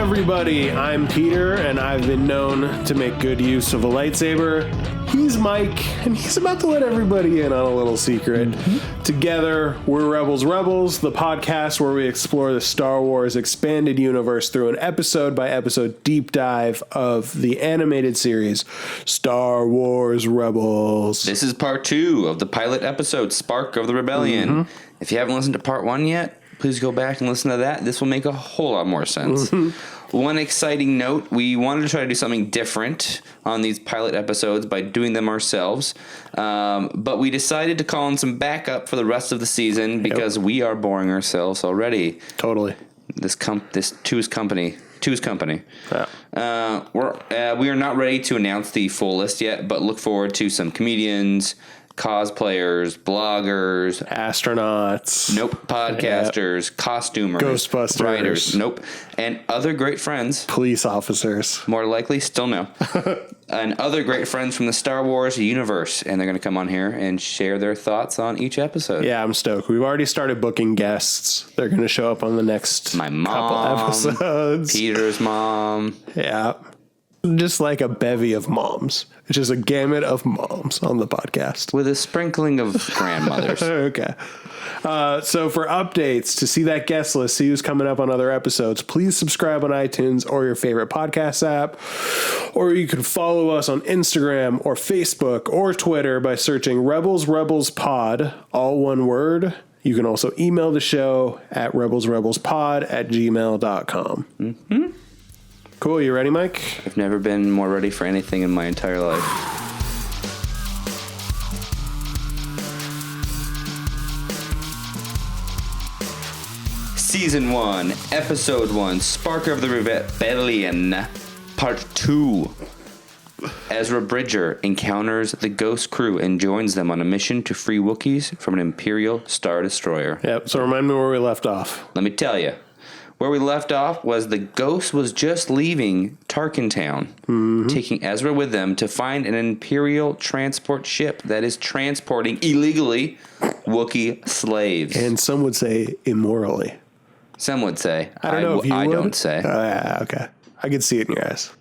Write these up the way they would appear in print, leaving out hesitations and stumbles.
everybody, I'm Peter, and I've been known to make good use of a lightsaber. He's Mike, and he's about to let everybody in on a little secret. Together, we're Rebels, the podcast where we explore the Star Wars expanded universe through an episode-by-episode deep dive of the animated series, Star Wars Rebels. This is part 2 of the pilot episode, Spark of the Rebellion. If you haven't listened to part 1 yet, please go back and listen to that. This will make a whole lot more sense. One exciting note, we wanted to try to do something different on these pilot episodes by doing them ourselves. But we decided to call in some backup for the rest of the season because we are boring ourselves already. Totally. This two's company. Yeah. We are not ready to announce the full list yet, but look forward to some comedians, cosplayers, bloggers, astronauts, podcasters, costumers, Ghostbusters, writers, and other great friends, police officers, more likely, still no, and other great friends from the Star Wars universe, and they're going to come on here and share their thoughts on each episode. Yeah, I'm stoked. We've already started booking guests. They're going to show up on the next couple episodes. Peter's mom. Yeah. Just like a bevy of moms. It's just a gamut of moms on the podcast. With a sprinkling of grandmothers. Okay. So for updates, to see that guest list, see who's coming up on other episodes, please subscribe on iTunes or your favorite podcast app. Or you can follow us on Instagram or Facebook or Twitter by searching Rebels Pod, all one word. You can also email the show at rebelsrebelspod@gmail.com. Mm-hmm. Cool. You ready, Mike? I've never been more ready for anything in my entire life. Season 1, Episode 1, Spark of the Rebellion, Part 2. Ezra Bridger encounters the Ghost crew and joins them on a mission to free Wookiees from an Imperial Star Destroyer. Yep. So remind me where we left off. Let me tell you. Where we left off was the Ghost was just leaving Tarkin Town, taking Ezra with them to find an Imperial transport ship that is transporting illegally Wookiee slaves. And some would say immorally. Some would say. I don't know if you I would. don't say. Oh, yeah, okay. I could see it in your eyes.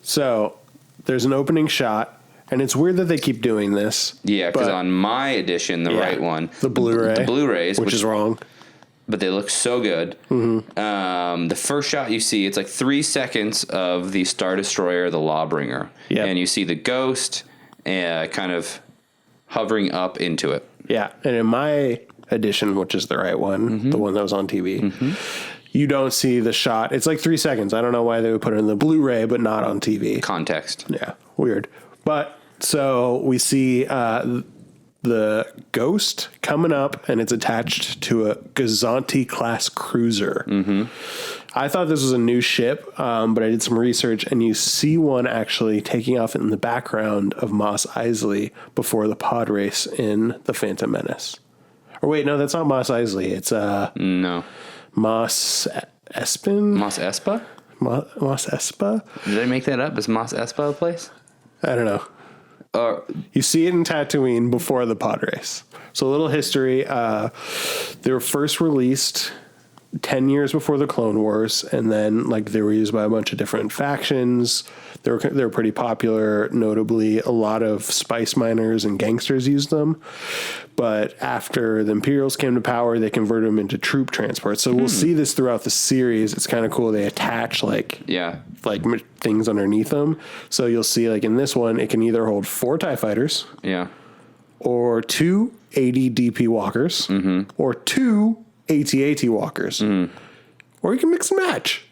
So there's an opening shot, and it's weird that they keep doing this. Yeah, because on my edition, the right one, the Blu-ray, the Blu-rays, which is wrong. But they look so good. The first shot you see, it's like 3 seconds of the Star Destroyer, the Lawbringer. Yep. And you see the Ghost kind of hovering up into it. Yeah, and in my edition, which is the right one, the one that was on TV, you don't see the shot. It's like 3 seconds. I don't know why they would put it in the Blu-ray, but not on TV. Context. Yeah, weird. But so we see the Ghost coming up, and it's attached to a Gazanti-class cruiser. I thought this was a new ship, but I did some research, and you see one actually taking off in the background of Mos Eisley before the pod race in The Phantom Menace. Or wait, no, that's not Mos Eisley. It's no Mos Espa? Mos Espa? Mos Espa? Did I make that up? Is Mos Espa a place? I don't know. You see it in Tatooine before the pod race. So a little history. They were first released 10 years before the Clone Wars, and then they were used by a bunch of different factions. They were pretty popular. Notably, a lot of spice miners and gangsters used them. But after the Imperials came to power, they converted them into troop transport. So we'll see this throughout the series. It's kind of cool. They attach things underneath them. So you'll see in this one, it can either hold 4 TIE fighters, or 2 AD-DP walkers, or 2 AT-AT walkers, or you can mix and match.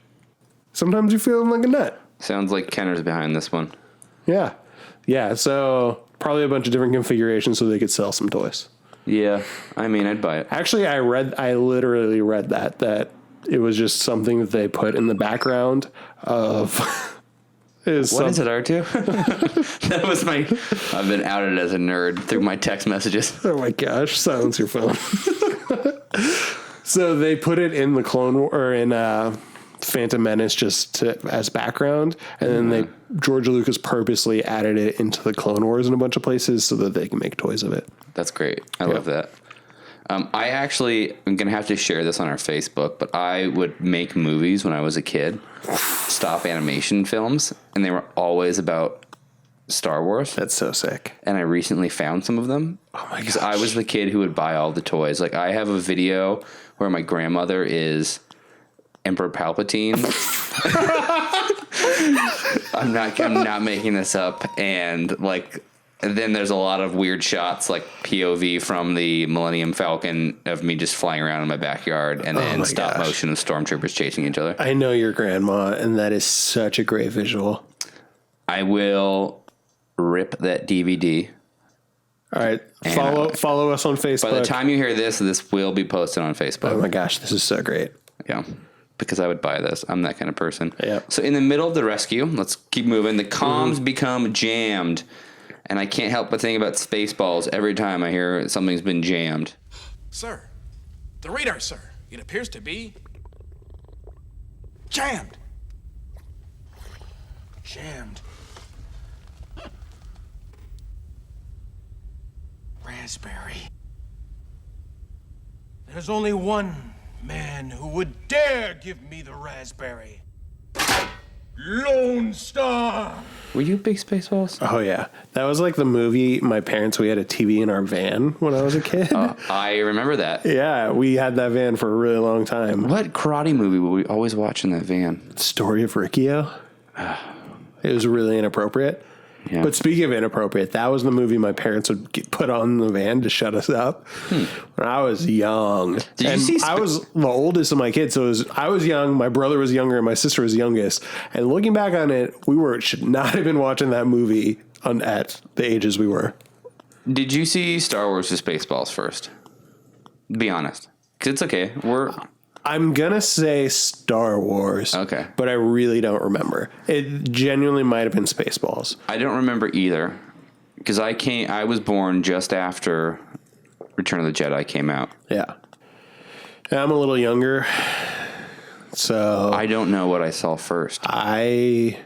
Sometimes you feel like a nut. Sounds like Kenner's behind this one. Yeah. So probably a bunch of different configurations so they could sell some toys. Yeah. I mean, I'd buy it. Actually, I literally read that it was just something that they put in the background of... What is it, R2? That was I've been outed as a nerd through my text messages. Oh my gosh, silence your phone. So they put it in the Clone War, or in Phantom Menace as background, and then George Lucas purposely added it into the Clone Wars in a bunch of places so that they can make toys of it. That's great. I love that. I actually am going to have to share this on our Facebook, but I would make movies when I was a kid, stop animation films, and they were always about Star Wars. That's so sick. And I recently found some of them. Oh my Because gosh. I was the kid who would buy all the toys. Like, I have a video where my grandmother is Emperor Palpatine. I'm not making this up. And like, and then there's a lot of weird shots, like POV from the Millennium Falcon of me just flying around in my backyard, and then stop motion of stormtroopers chasing each other. I know your grandma, and that is such a great visual. I will rip that DVD. All right, follow us on Facebook. By the time you hear this will be posted on Facebook. Oh my gosh, this is so great. Yeah, because I would buy this. I'm that kind of person. Yeah. So in the middle of the rescue, let's keep moving. The comms become jammed, and I can't help but think about Spaceballs every time I hear something's been jammed. Sir, the radar, sir. It appears to be jammed. Jammed. Raspberry. There's only one man who would dare give me the raspberry. Lone Star. Were you a big Spaceballs? Oh yeah, that was like the movie. We had a TV in our van when I was a kid. I remember that. Yeah, we had that van for a really long time. What karate movie would we always watch in that van? Story of Riccio. It was really inappropriate. Yeah. But speaking of inappropriate, that was the movie my parents would put on the van to shut us up when I was young. Did you see I was the oldest of my kids, so I was young, my brother was younger, and my sister was youngest. And looking back on it, should not have been watching that movie at the ages we were. Did you see Star Wars or Spaceballs first? Be honest. 'Cause it's okay. I'm going to say Star Wars. Okay. But I really don't remember. It genuinely might have been Spaceballs. I don't remember either. Because I was born just after Return of the Jedi came out. Yeah. And I'm a little younger. So I don't know what I saw first. It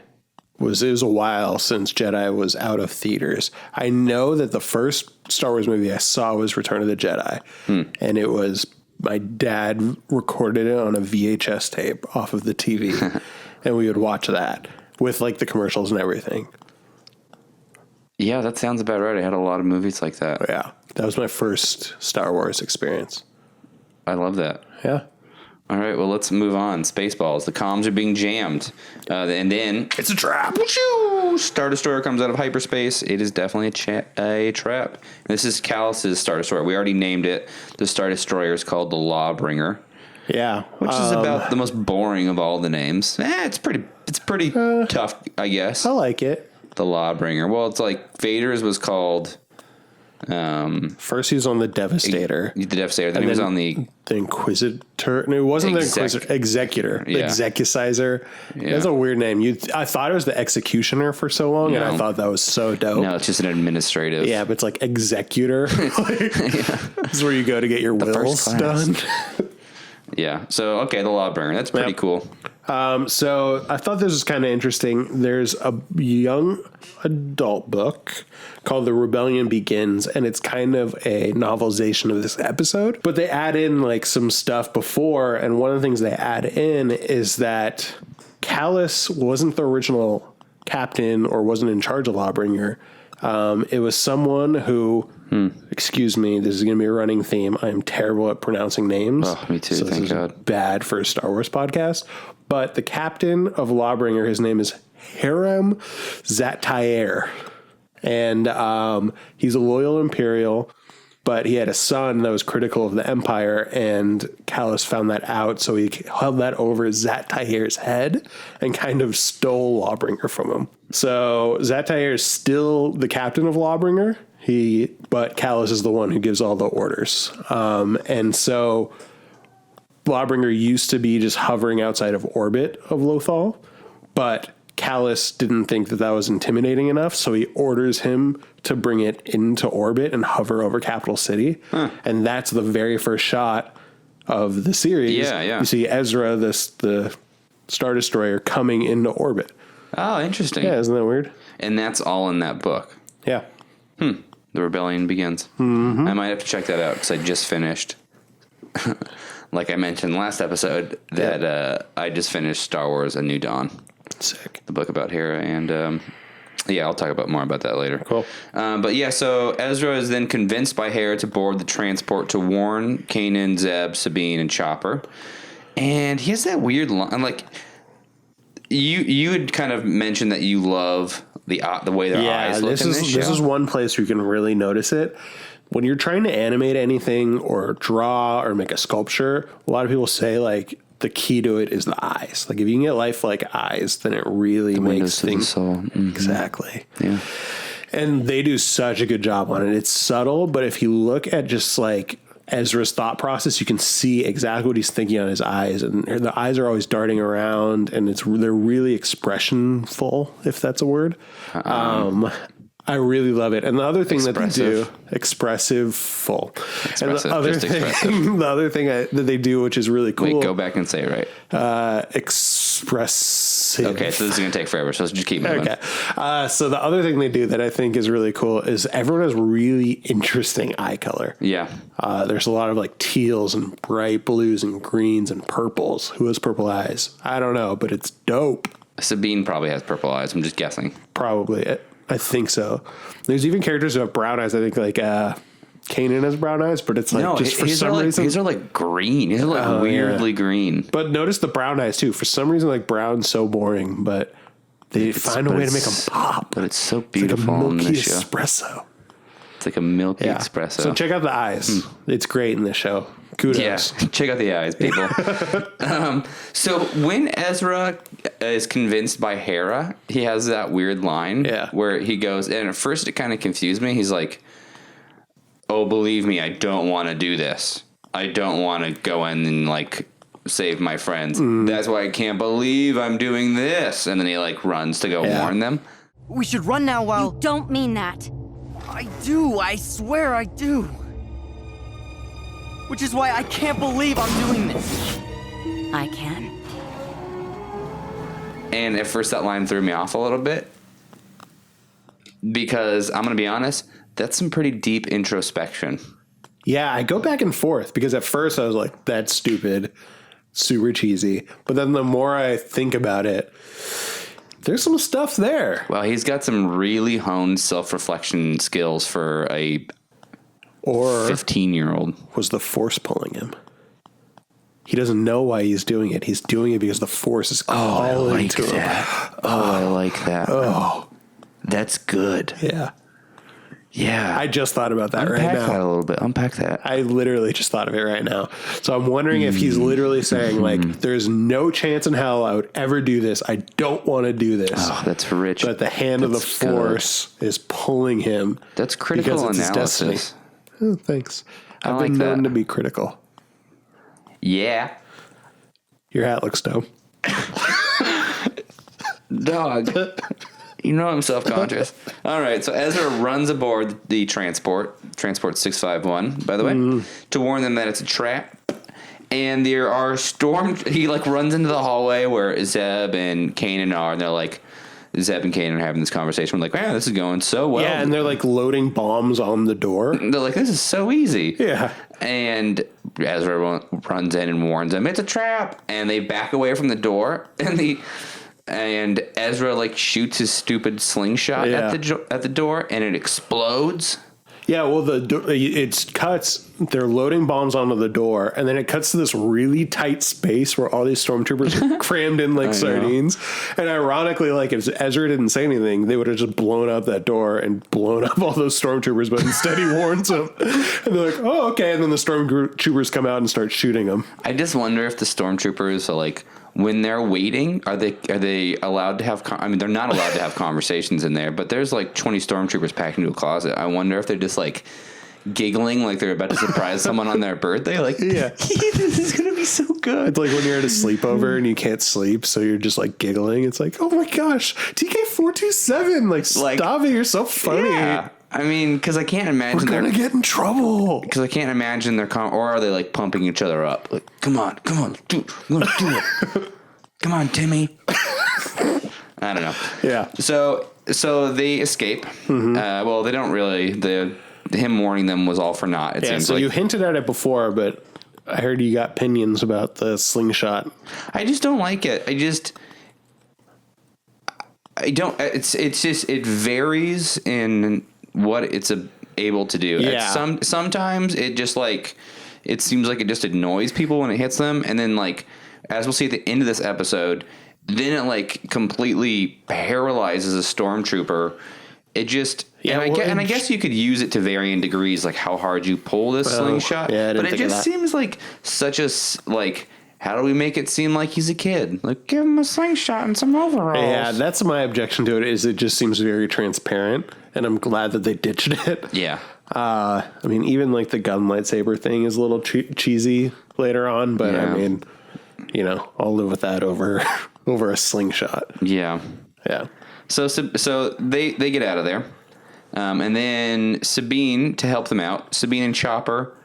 was a while since Jedi was out of theaters. I know that the first Star Wars movie I saw was Return of the Jedi. And it was, my dad recorded it on a VHS tape off of the TV. And we would watch that with like the commercials and everything. Yeah, that sounds about right. I had a lot of movies like that. Yeah. That was my first Star Wars experience. I love that. Yeah. All right, well, let's move on. Spaceballs. The comms are being jammed. And then... It's a trap. Star Destroyer comes out of hyperspace. It is definitely a trap. This is Callus's Star Destroyer. We already named it. The Star Destroyer is called the Lawbringer. Yeah. Which is about the most boring of all the names. It's pretty tough, I guess. I like it. The Lawbringer. Well, it's like Vader's was called... First he was on the Devastator. The Devastator. Then he was on the Inquisitor. No, it wasn't the Inquisitor. Executor. Yeah. Execucizer. Yeah. That's a weird name. I thought it was the Executioner for so long, and I thought that was so dope. No, it's just an administrative. Yeah, but it's like Executor. This is where you go to get your wills done. Yeah. So, okay, the Lawbringer. That's pretty cool. So I thought this was kind of interesting. There's a young adult book called The Rebellion Begins, and it's kind of a novelization of this episode, but they add in like some stuff before. And one of the things they add in is that Callus wasn't the original captain or wasn't in charge of Lawbringer. It was someone who, excuse me, this is going to be a running theme. I'm terrible at pronouncing names. Oh, me too. So Thank this is God. bad for a Star Wars podcast. But the captain of Lawbringer, his name is Hiram Zat-Tyre. And he's a loyal Imperial, but he had a son that was critical of the Empire, and Callus found that out, so he held that over Zat-Tyre's head and kind of stole Lawbringer from him. So Zat-Tyre is still the captain of Lawbringer, but Callus is the one who gives all the orders. And so Lawbringer used to be just hovering outside of orbit of Lothal, but Callus didn't think that was intimidating enough, so he orders him to bring it into orbit and hover over Capital City. And that's the very first shot of the series. Yeah. You see Ezra, the Star Destroyer, coming into orbit. Oh, interesting. Yeah, isn't that weird? And that's all in that book. Yeah. The Rebellion Begins. Mm-hmm. I might have to check that out because I just finished, like I mentioned last episode, that I just finished Star Wars A New Dawn. Sick. The book about Hera, and I'll talk about more about that later. Cool. But yeah, so Ezra is then convinced by Hera to board the transport to warn Kanan, Zeb, Sabine, and Chopper. And he has that weird line, like you had kind of mentioned that you love the way their eyes look in this show. This is one place where you can really notice it. When you're trying to animate anything or draw or make a sculpture, a lot of people say like the key to it is the eyes. Like if you can get lifelike eyes, then it really makes things exactly. Yeah. And they do such a good job on it. It's subtle, but if you look at just like Ezra's thought process, you can see exactly what he's thinking on his eyes, and the eyes are always darting around, and they're really expressionful, if that's a word. I really love it. And the other thing that they do, expressive. And the other thing that they do, which is really cool. Wait, go back and say it right. Expressive. Okay, so this is going to take forever, so let's just keep moving. Okay. So the other thing they do that I think is really cool is everyone has really interesting eye color. Yeah. There's a lot of like teals and bright blues and greens and purples. Who has purple eyes? I don't know, but it's dope. Sabine probably has purple eyes. I'm just guessing. Probably. I think so. There's even characters who have brown eyes. I think like Kanan has brown eyes, but it's like just for some reason. These are like green. These are like weirdly green. But notice the brown eyes too. For some reason, like brown's so boring, but they find a way to make them pop. But it's so beautiful like a in milky this show. Espresso. It's like a milky espresso. So check out the eyes. It's great in this show. Kudos. Yeah, check out the eyes, people. So when Ezra is convinced by Hera, he has that weird line where he goes, and at first it kind of confused me. He's like, oh, believe me, I don't want to do this. I don't want to go in and like save my friends. That's why I can't believe I'm doing this. And then he like runs to go warn them. We should run now while... You don't mean that. I do, I swear I do. Which is why I can't believe I'm doing this. I can. And at first that line threw me off a little bit. Because I'm going to be honest, that's some pretty deep introspection. Yeah, I go back and forth because at first I was like, that's stupid, super cheesy. But then the more I think about it, there's some stuff there. Well, he's got some really honed self-reflection skills for a 15-year-old. Was the Force pulling him? He doesn't know why he's doing it. He's doing it because the Force is calling to him. I like that. Oh, that's good. Yeah. Yeah. I just thought about that right now. Unpack that a little bit. Unpack that. I literally just thought of it right now. So I'm wondering if he's literally saying, like, there's no chance in hell I would ever do this. I don't want to do this. Oh, that's rich. But the hand of the Force is pulling him. That's critical because it's analysis. his destiny. Oh, thanks. I've like been known that. to be critical. Yeah. Your hat looks dope. Dog. You know I'm self-conscious. All right, so Ezra runs aboard the transport 651, by the way, to warn them that it's a trap. And there are he like runs into the hallway where Zeb and Kanan are, and they're like, Zeb and Kanan are having this conversation. We're like, man, this is going so well. Yeah, and they're like loading bombs on the door. They're like, this is so easy. Yeah. And Ezra runs in and warns them, it's a trap. And they back away from the door, and Ezra like shoots his stupid slingshot at the door, and it explodes. Yeah, well, it cuts. They're loading bombs onto the door, and then it cuts to this really tight space where all these stormtroopers are crammed in like sardines. And ironically, like if Ezra didn't say anything, they would have just blown up that door and blown up all those stormtroopers. But instead, he warns them, and they're like, "Oh, okay." And then the stormtroopers come out and start shooting them. I just wonder if the stormtroopers are like, when they're waiting, are they allowed to have? I mean, they're not allowed to have conversations in there. But there's like 20 stormtroopers packed into a closet. I wonder if they're just like giggling, like they're about to surprise someone on their birthday. Like, this is gonna be so good. It's like when you're at a sleepover and you can't sleep, so you're just like giggling. It's like, oh my gosh, TK427, like stop it, you're so funny. Yeah. I mean, because I can't imagine we're gonna get in trouble. Because I can't imagine or are they like pumping each other up? Like, come on, dude, we're gonna do it. Come on, Timmy. I don't know. Yeah. So So they escape. Well, they don't really. Him warning them was all for naught. It seems so like. you hinted at it before, but I heard you got opinions about the slingshot. I just don't like it. I don't. It's just it varies in what it's able to do. Yeah. Sometimes it just like it seems like it just annoys people when it hits them, and then like as we'll see at the end of this episode, then it like completely paralyzes a stormtrooper. It just I guess you could use it to varying degrees, like how hard you pull this slingshot. Yeah, but it just seems like such a like. How do we make it seem like he's a kid? Like, give him a slingshot and some overalls. Yeah, that's my objection to it. Is it just seems very transparent, and I'm glad that they ditched it. Yeah. I mean, even like the gun lightsaber thing is a little cheesy later on, but I mean, you know, I'll live with that over a slingshot. Yeah. Yeah. So they get out of there, and then Sabine, to help them out, Sabine and Chopper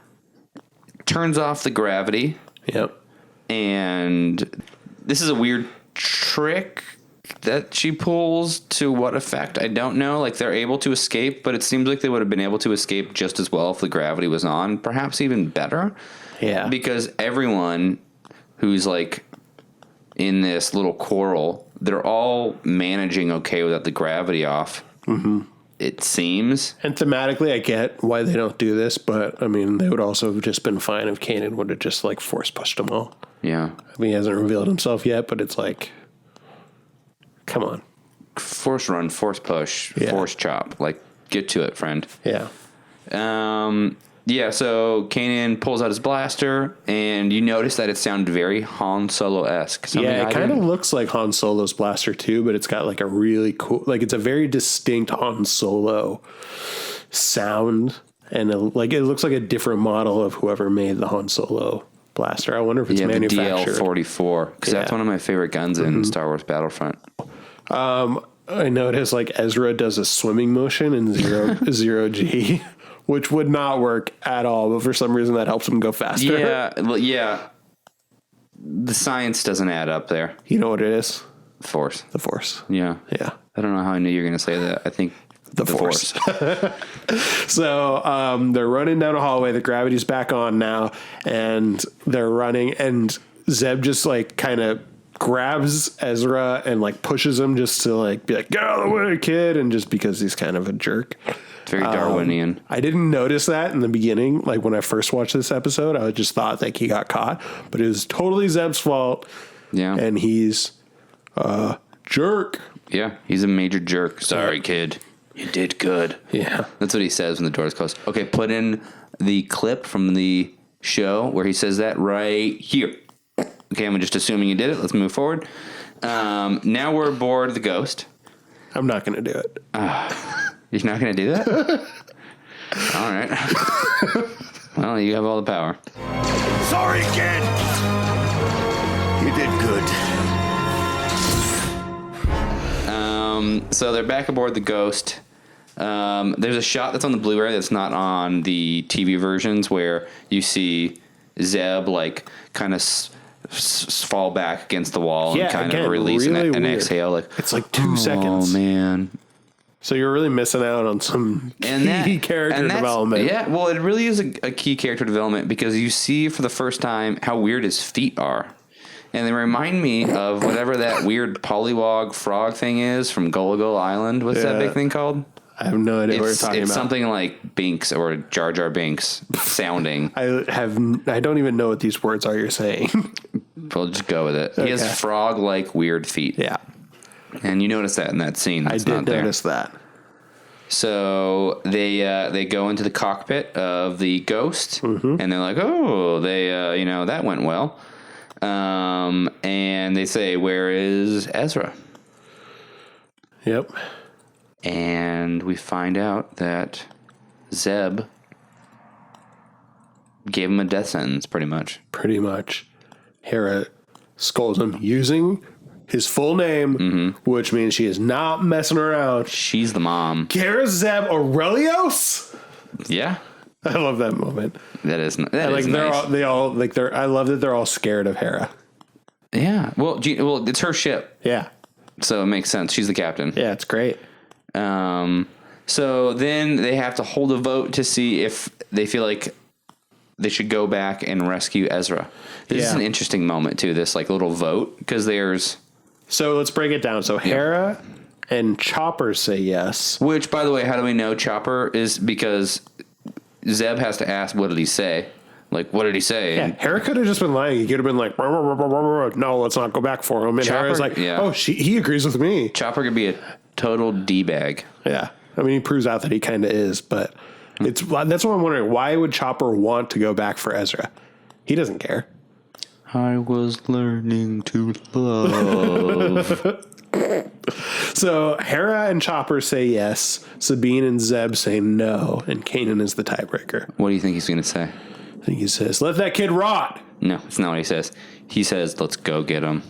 turns off the gravity. Yep. And this is a weird trick that she pulls. To what effect, I don't know. Like, they're able to escape, but it seems like they would have been able to escape just as well if the gravity was on, perhaps even better. Yeah. Because everyone who's like in this little coral, they're all managing okay without the gravity off. Mm-hmm. It seems. And thematically, I get why they don't do this, but I mean, they would also have just been fine if Kanan would have just like force pushed them all. Yeah. I mean, he hasn't revealed himself yet, but it's like, come on. Force run, force push, force chop. Like, get to it, friend. Yeah. Yeah, so Kanan pulls out his blaster, and you notice that it sounded very Han Solo-esque. Yeah, it kind of looks like Han Solo's blaster too, but it's got like a really cool, like it's a very distinct Han Solo sound, and it looks like a different model of whoever made the Han Solo blaster. I wonder if it's manufactured. The DL-44, because that's one of my favorite guns in Star Wars Battlefront. I noticed like Ezra does a swimming motion in zero G. Which would not work at all, but for some reason that helps him go faster. Yeah. The science doesn't add up there. You know what it is? Force. The Force. Yeah. Yeah. I don't know how I knew you were going to say that. I think the Force. So they're running down a hallway. The gravity's back on now, and they're running, and Zeb just like kind of grabs Ezra and like pushes him just to like be like, get out of the way, kid, and just because he's kind of a jerk. Very Darwinian. I didn't notice that in the beginning. Like when I first watched this episode, I just thought like he got caught, but it was totally Zeb's fault. Yeah. And he's a jerk. Yeah. He's a major jerk. Sorry, kid. You did good. Yeah. That's what he says when the door's closed. Okay. Put in the clip from the show where he says that right here. Okay. I'm just assuming you did it. Let's move forward. Now we're aboard the Ghost. I'm not going to do it. You're not going to do that? All right. Well, you have all the power. Sorry, kid. You did good. So they're back aboard the Ghost. There's a shot that's on the Blu-ray that's not on the TV versions where you see Zeb like kind of fall back against the wall and kind of release really an exhale. Like it's like 2 seconds. Oh man. So you're really missing out on some key character development. Yeah, well, it really is a key character development because you see for the first time how weird his feet are. And they remind me of whatever that weird polywog frog thing is from Gulligle Island. What's that big thing called? I have no idea what you're talking it's about. Something like Binks or Jar Jar Binks sounding. I don't even know what these words are you're saying. We'll just go with it. Okay. He has frog-like weird feet. Yeah. And you notice that in that scene. I did notice that. So they go into the cockpit of the Ghost, and they're like, "Oh, that went well." And they say, "Where is Ezra?" Yep. And we find out that Zeb gave him a death sentence, pretty much. Pretty much. Hera scolds him using his full name, which means she is not messing around. She's the mom. Hera Zeb Aurelios? Yeah. I love that moment. That is nice. I love that they're all scared of Hera. Yeah. Well, it's her ship. Yeah. So it makes sense. She's the captain. Yeah, it's great. So then they have to hold a vote to see if they feel like they should go back and rescue Ezra. This is an interesting moment too, this like little vote, because there's... So let's break it down. So Hera and Chopper say yes. Which, by the way, how do we know Chopper is? Because Zeb has to ask, what did he say? Like, what did he say? Yeah, And Hera could have just been lying. He could have been like, "Rah, rah, rah, rah, rah, rah. No, let's not go back for him." And Chopper, Hera's like, yeah. "Oh, he agrees with me." Chopper could be a total D-bag. Yeah. I mean, he proves out that he kind of is, but that's what I'm wondering. Why would Chopper want to go back for Ezra? He doesn't care. I was learning to love. So Hera and Chopper say yes. Sabine and Zeb say no, and Kanan is the tiebreaker. What do you think he's going to say? I think he says, "Let that kid rot." No, it's not what he says. He says, let's go get him.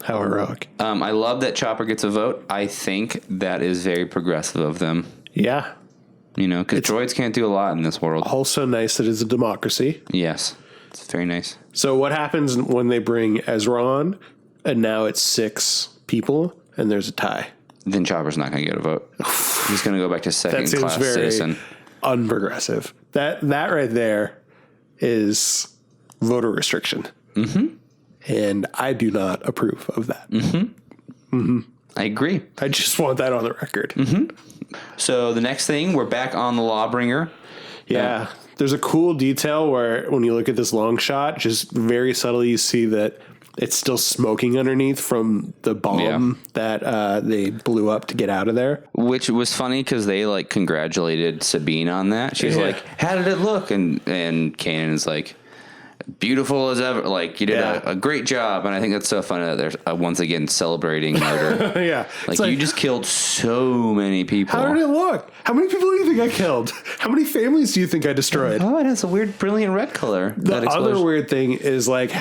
How heroic. I love that Chopper gets a vote. I think that is very progressive of them. Yeah. You know, because droids can't do a lot in this world. Also nice that it's a democracy. Yes. It's very nice. So what happens when they bring Ezra on, and now it's 6 people, and there's a tie? Then Chopper's not going to get a vote. He's going to go back to That seems second-class very citizen. unprogressive. That right there is voter restriction. Mm-hmm. And I do not approve of that. I agree. I just want that on the record. So the next thing, we're back on the Lawbringer. Yeah. There's a cool detail where when you look at this long shot, just very subtly you see that it's still smoking underneath from the bomb that they blew up to get out of there. Which was funny because they like congratulated Sabine on that. She's like, "How did it look?" And Kanan's like, "Beautiful as ever. Like you did a great job." And I think that's so funny that they're once again celebrating murder. Yeah. Like you just killed so many people. How did it look? How many people do you think I killed? How many families do you think I destroyed? Oh, it has a weird, brilliant red color. The other weird thing is like,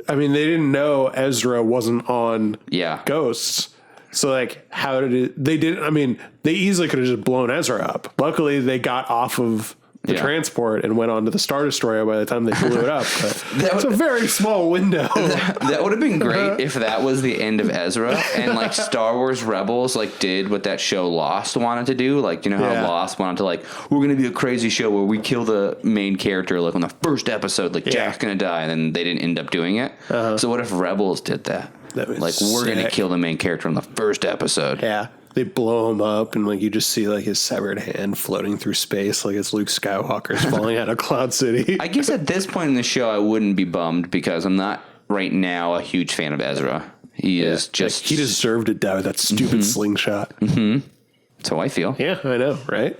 I mean, they didn't know Ezra wasn't on Ghosts. So like, how did it, they didn't, I mean, they easily could have just blown Ezra up. Luckily they got off of the transport and went onto the Star Destroyer by the time they blew it up. But it's a very small window. That would have been great if that was the end of Ezra and like Star Wars Rebels like did what that show Lost wanted to do. Like, you know how Lost wanted to like, we're going to be a crazy show where we kill the main character like on the first episode, like Jack's going to die, and then they didn't end up doing it. So what if Rebels did that? Like we're going to kill the main character on the first episode. Yeah. They blow him up, and like you just see like his severed hand floating through space, like it's Luke Skywalker's falling out of Cloud City. I guess at this point in the show, I wouldn't be bummed because I'm not right now a huge fan of Ezra. He is just like, he deserved to die with that stupid slingshot. That's how I feel. Yeah, I know, right?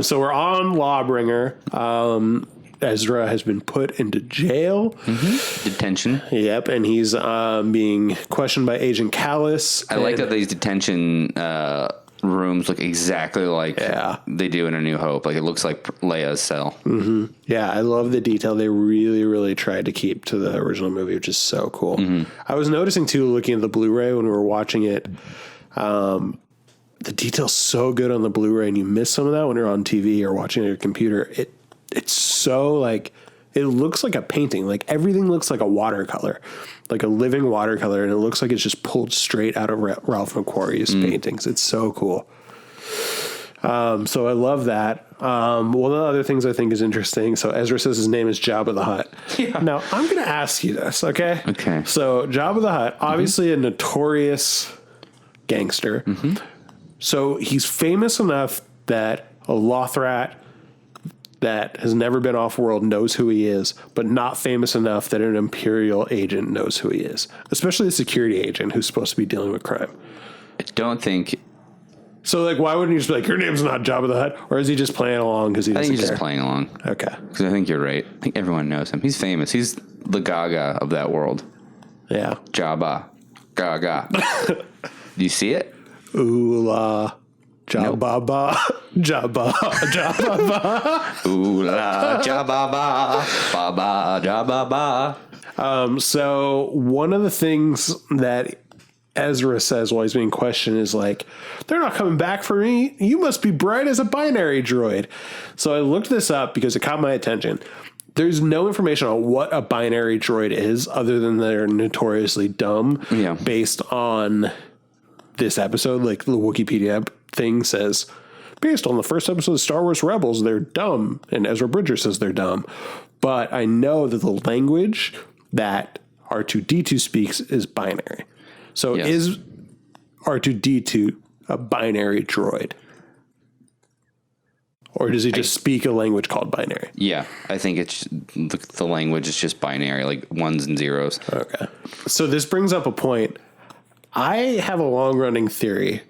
So we're on Lawbringer. Ezra has been put into jail. Detention. Yep, and he's being questioned by Agent Callus. I like that these detention rooms look exactly like they do in A New Hope. Like it looks like Leia's cell. Yeah, I love the detail they really, really tried to keep to the original movie, which is so cool. I was noticing too, looking at the Blu-ray when we were watching it, the detail's so good on the Blu-ray, and you miss some of that when you're on TV or watching on your computer. It's so like, it looks like a painting. Like everything looks like a watercolor, like a living watercolor. And it looks like it's just pulled straight out of Ralph McQuarrie's paintings. It's so cool. So I love that. One of the other things I think is interesting. So Ezra says his name is Jabba the Hutt. Now I'm going to ask you this. Okay. So Jabba the Hutt, obviously a notorious gangster. So he's famous enough that a Lothrat that has never been off-world knows who he is, but not famous enough that an Imperial agent knows who he is, especially a security agent who's supposed to be dealing with crime. I don't think... So, like, why wouldn't you just be like, your name's not Jabba the Hutt? Or is he just playing along because he doesn't care? I think he's just playing along. Okay. Because I think you're right. I think everyone knows him. He's famous. He's the Gaga of that world. Yeah. Jabba. Gaga. Do you see it? Ooh la. Jabba ba. Jabba. Jabba ba. Ooh la. Jabba ba. Ba Jabba ba. So one of the things that Ezra says while he's being questioned is like, they're not coming back for me. You must be bright as a binary droid. So I looked this up because it caught my attention. There's no information on what a binary droid is other than they're notoriously dumb based on this episode. Like the Wikipedia thing says, based on the first episode of Star Wars Rebels, they're dumb. And Ezra Bridger says they're dumb. But I know that the language that R2-D2 speaks is binary. So is R2-D2 a binary droid? Or does he just speak a language called binary? Yeah, I think it's the language is just binary, like ones and zeros. Okay. So this brings up a point. I have a long-running theory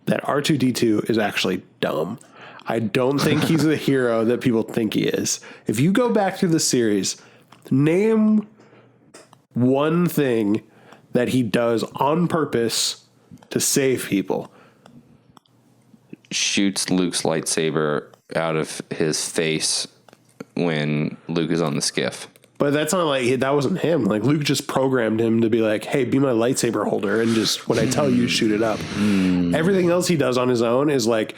that R2-D2 is actually dumb. I don't think he's the hero that people think he is. If you go back through the series, name one thing that he does on purpose to save people. Shoots Luke's lightsaber out of his face when Luke is on the skiff. But that's not like, that wasn't him. Like Luke just programmed him to be like, hey, be my lightsaber holder. And just when I tell you, shoot it up. Everything else he does on his own is like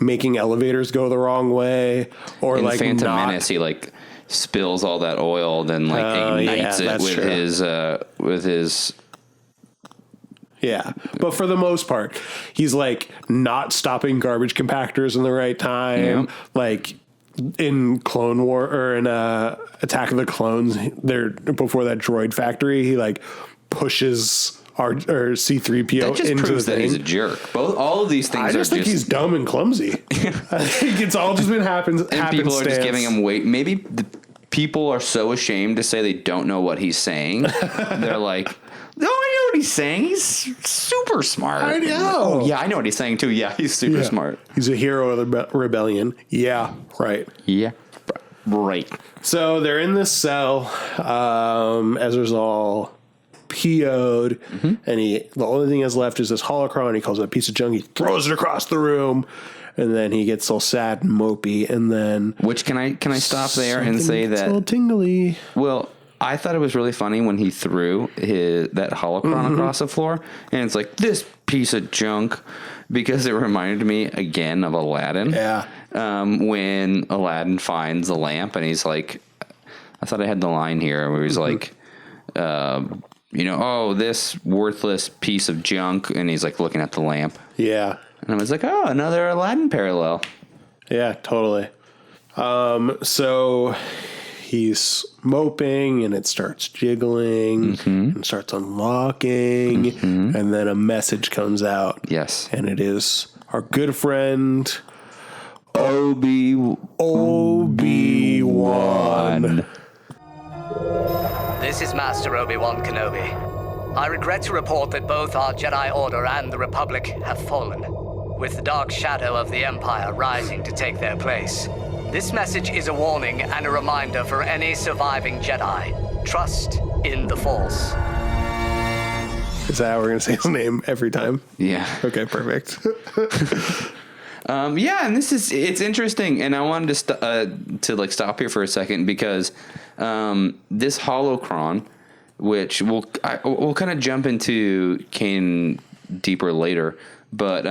making elevators go the wrong way, or in like Phantom Menace, he like spills all that oil, then like ignites it with his. Yeah, but for the most part, he's like not stopping garbage compactors in the right time. Yeah. Like in Clone War or in Attack of the Clones, there before that droid factory, he like pushes C-3PO That just into proves the that thing. he's a jerk. All of these things I just think he's dumb and clumsy. I think it's all just been and people are just giving him weight. Maybe the people are so ashamed to say they don't know what he's saying. They're like, no, I know what he's saying. He's super smart. I know. Oh, yeah, I know what he's saying too. Yeah, he's super smart. He's a hero of the rebellion. Yeah, right. Yeah, right. So they're in this cell. Ezra's all PO'd, and the only thing that's left is this holocron. He calls it a piece of junk. He throws it across the room, and then he gets all sad and mopey. And then, Which can I stop there and say it's a that? little tingly. Well, I thought it was really funny when he threw that holocron across the floor, and it's like this piece of junk, because it reminded me again of Aladdin. Yeah. When Aladdin finds the lamp, and he's like, I thought I had the line here where he's like, oh, this worthless piece of junk, and he's like looking at the lamp. Yeah. And I was like, oh, another Aladdin parallel. Yeah, totally. So he's moping, and it starts jiggling and starts unlocking, and then a message comes out. Yes. And it is our good friend Obi-Wan. This is Master Obi-Wan Kenobi. I regret to report that both our Jedi Order and the Republic have fallen, with the dark shadow of the Empire rising to take their place. This message is a warning and a reminder for any surviving Jedi. Trust in the Force. Is that how we're going to say his name every time? Yeah. Okay, perfect. And it's interesting, and I wanted to stop here for a second, because this holocron, which we'll kind of jump into Kanan deeper later, but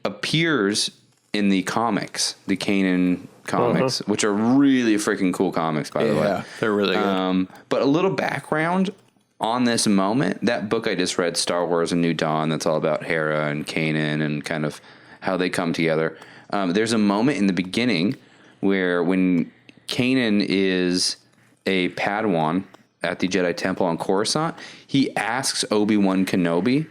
appears in the comics, the Kanan comics, which are really freaking cool comics, by the way. Yeah, they're really good. But a little background on this moment, that book I just read, Star Wars: A New Dawn, that's all about Hera and Kanan and kind of how they come together. There's a moment in the beginning where when Kanan is a Padawan at the Jedi Temple on Coruscant, he asks Obi-Wan Kenobi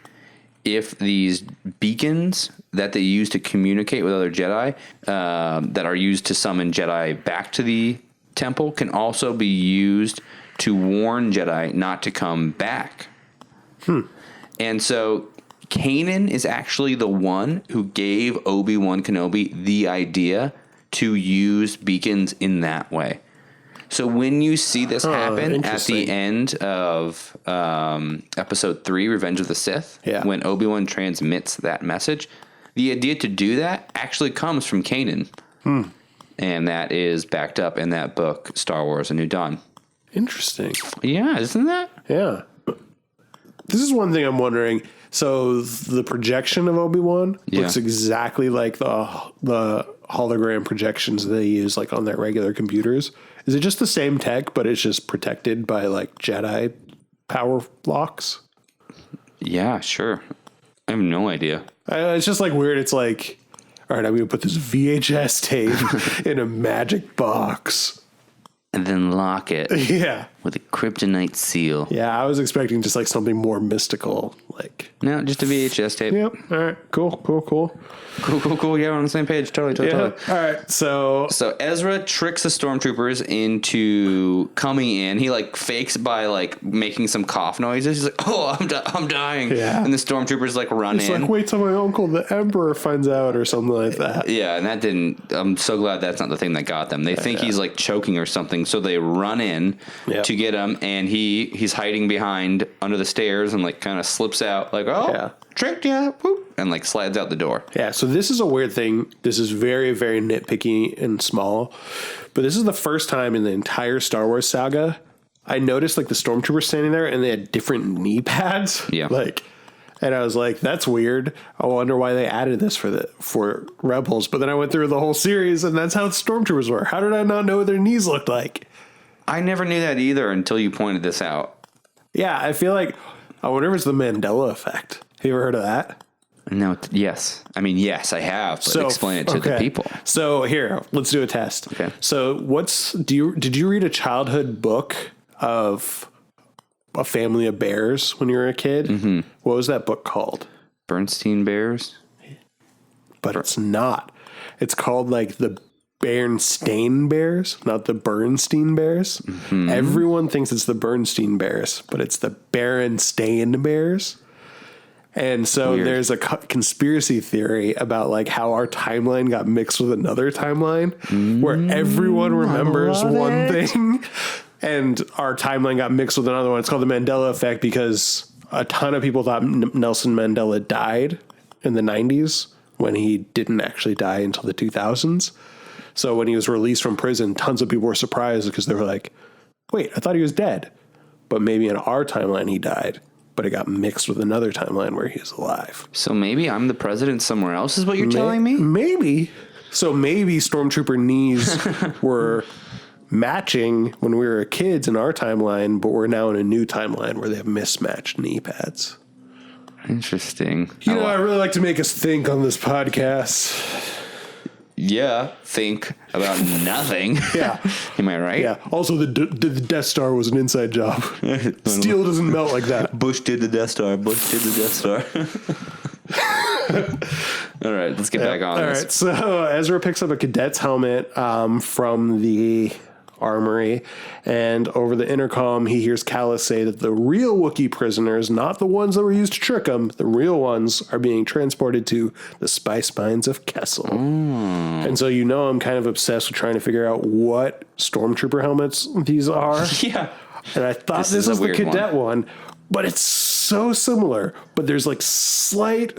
if these beacons that they use to communicate with other Jedi, that are used to summon Jedi back to the temple, can also be used to warn Jedi not to come back. And so Kanan is actually the one who gave Obi-Wan Kenobi the idea to use beacons in that way. So when you see this happen at the end of Episode 3, Revenge of the Sith, when Obi-Wan transmits that message, the idea to do that actually comes from Kanan. And that is backed up in that book, Star Wars: A New Dawn. Interesting. Yeah, isn't that? Yeah. This is one thing I'm wondering. So the projection of Obi-Wan looks exactly like the hologram projections they use like on their regular computers. Is it just the same tech, but it's just protected by like Jedi power blocks? Yeah, sure. I have no idea. It's just like weird. It's like, all right, I'm going to put this VHS tape in a magic box. And then lock it Yeah. with a kryptonite seal. Yeah, I was expecting just like something more mystical. Like, No, just a VHS tape. yep. All right. Cool. Cool. Yeah, we're on the same page. Totally. All right. So Ezra tricks the stormtroopers into coming in. He like fakes by like making some cough noises. He's like, "Oh, I'm dying." Yeah. And the stormtroopers like run it's in. like, wait till my uncle, the Emperor, finds out or something like that. Yeah, and that didn't. I'm so glad that's not the thing that got them. They think he's like choking or something, so they run in to get him, and he's hiding behind under the stairs and like kind of slips out like, "Oh, tricked ya," whoop, and like slides out the door. Yeah, so this is a weird thing. This is very, very nitpicky and small. But this is the first time in the entire Star Wars saga I noticed like the stormtroopers standing there and they had different knee pads. Yeah. And I was like, that's weird. I wonder why they added this for Rebels. But then I went through the whole series and that's how stormtroopers were. How did I not know what their knees looked like? I never knew that either until you pointed this out. Yeah, I feel like, I wonder if it's the Mandela effect. Have you ever heard of that? No, yes. I mean, yes, I have, but explain it to the people. So here, let's do a test. Okay. So did you read a childhood book of a family of bears when you were a kid? Mm-hmm. What was that book called? Bernstein Bears? But it's not. It's called like the Berenstain Bears, not the Bernstein Bears. Mm-hmm. Everyone thinks it's the Bernstein Bears, but it's the Berenstain Bears. And so there's a conspiracy theory about like how our timeline got mixed with another timeline where everyone remembers one thing and our timeline got mixed with another one. It's called the Mandela effect because a ton of people thought Nelson Mandela died in the 90s when he didn't actually die until the 2000s. So when he was released from prison, tons of people were surprised because they were like, wait, I thought he was dead. But maybe in our timeline he died. But it got mixed with another timeline where he's alive. So maybe I'm the president somewhere else is what you're telling me? Maybe. So maybe stormtrooper knees were matching when we were kids in our timeline, but we're now in a new timeline where they have mismatched knee pads. Interesting. You know, I really like to make us think on this podcast. Yeah, think about nothing. Yeah. Am I right? Yeah. Also, the Death Star was an inside job. Steel doesn't melt like that. Bush did the Death Star. All right, let's get back on this. All right, so Ezra picks up a cadet's helmet from the armory, and over the intercom, he hears Kala say that the real Wookiee prisoners, not the ones that were used to trick him, the real ones are being transported to the spice mines of Kessel. And so I'm kind of obsessed with trying to figure out what stormtrooper helmets these are. Yeah. And I thought this was the cadet one, but it's so similar. But there's like slight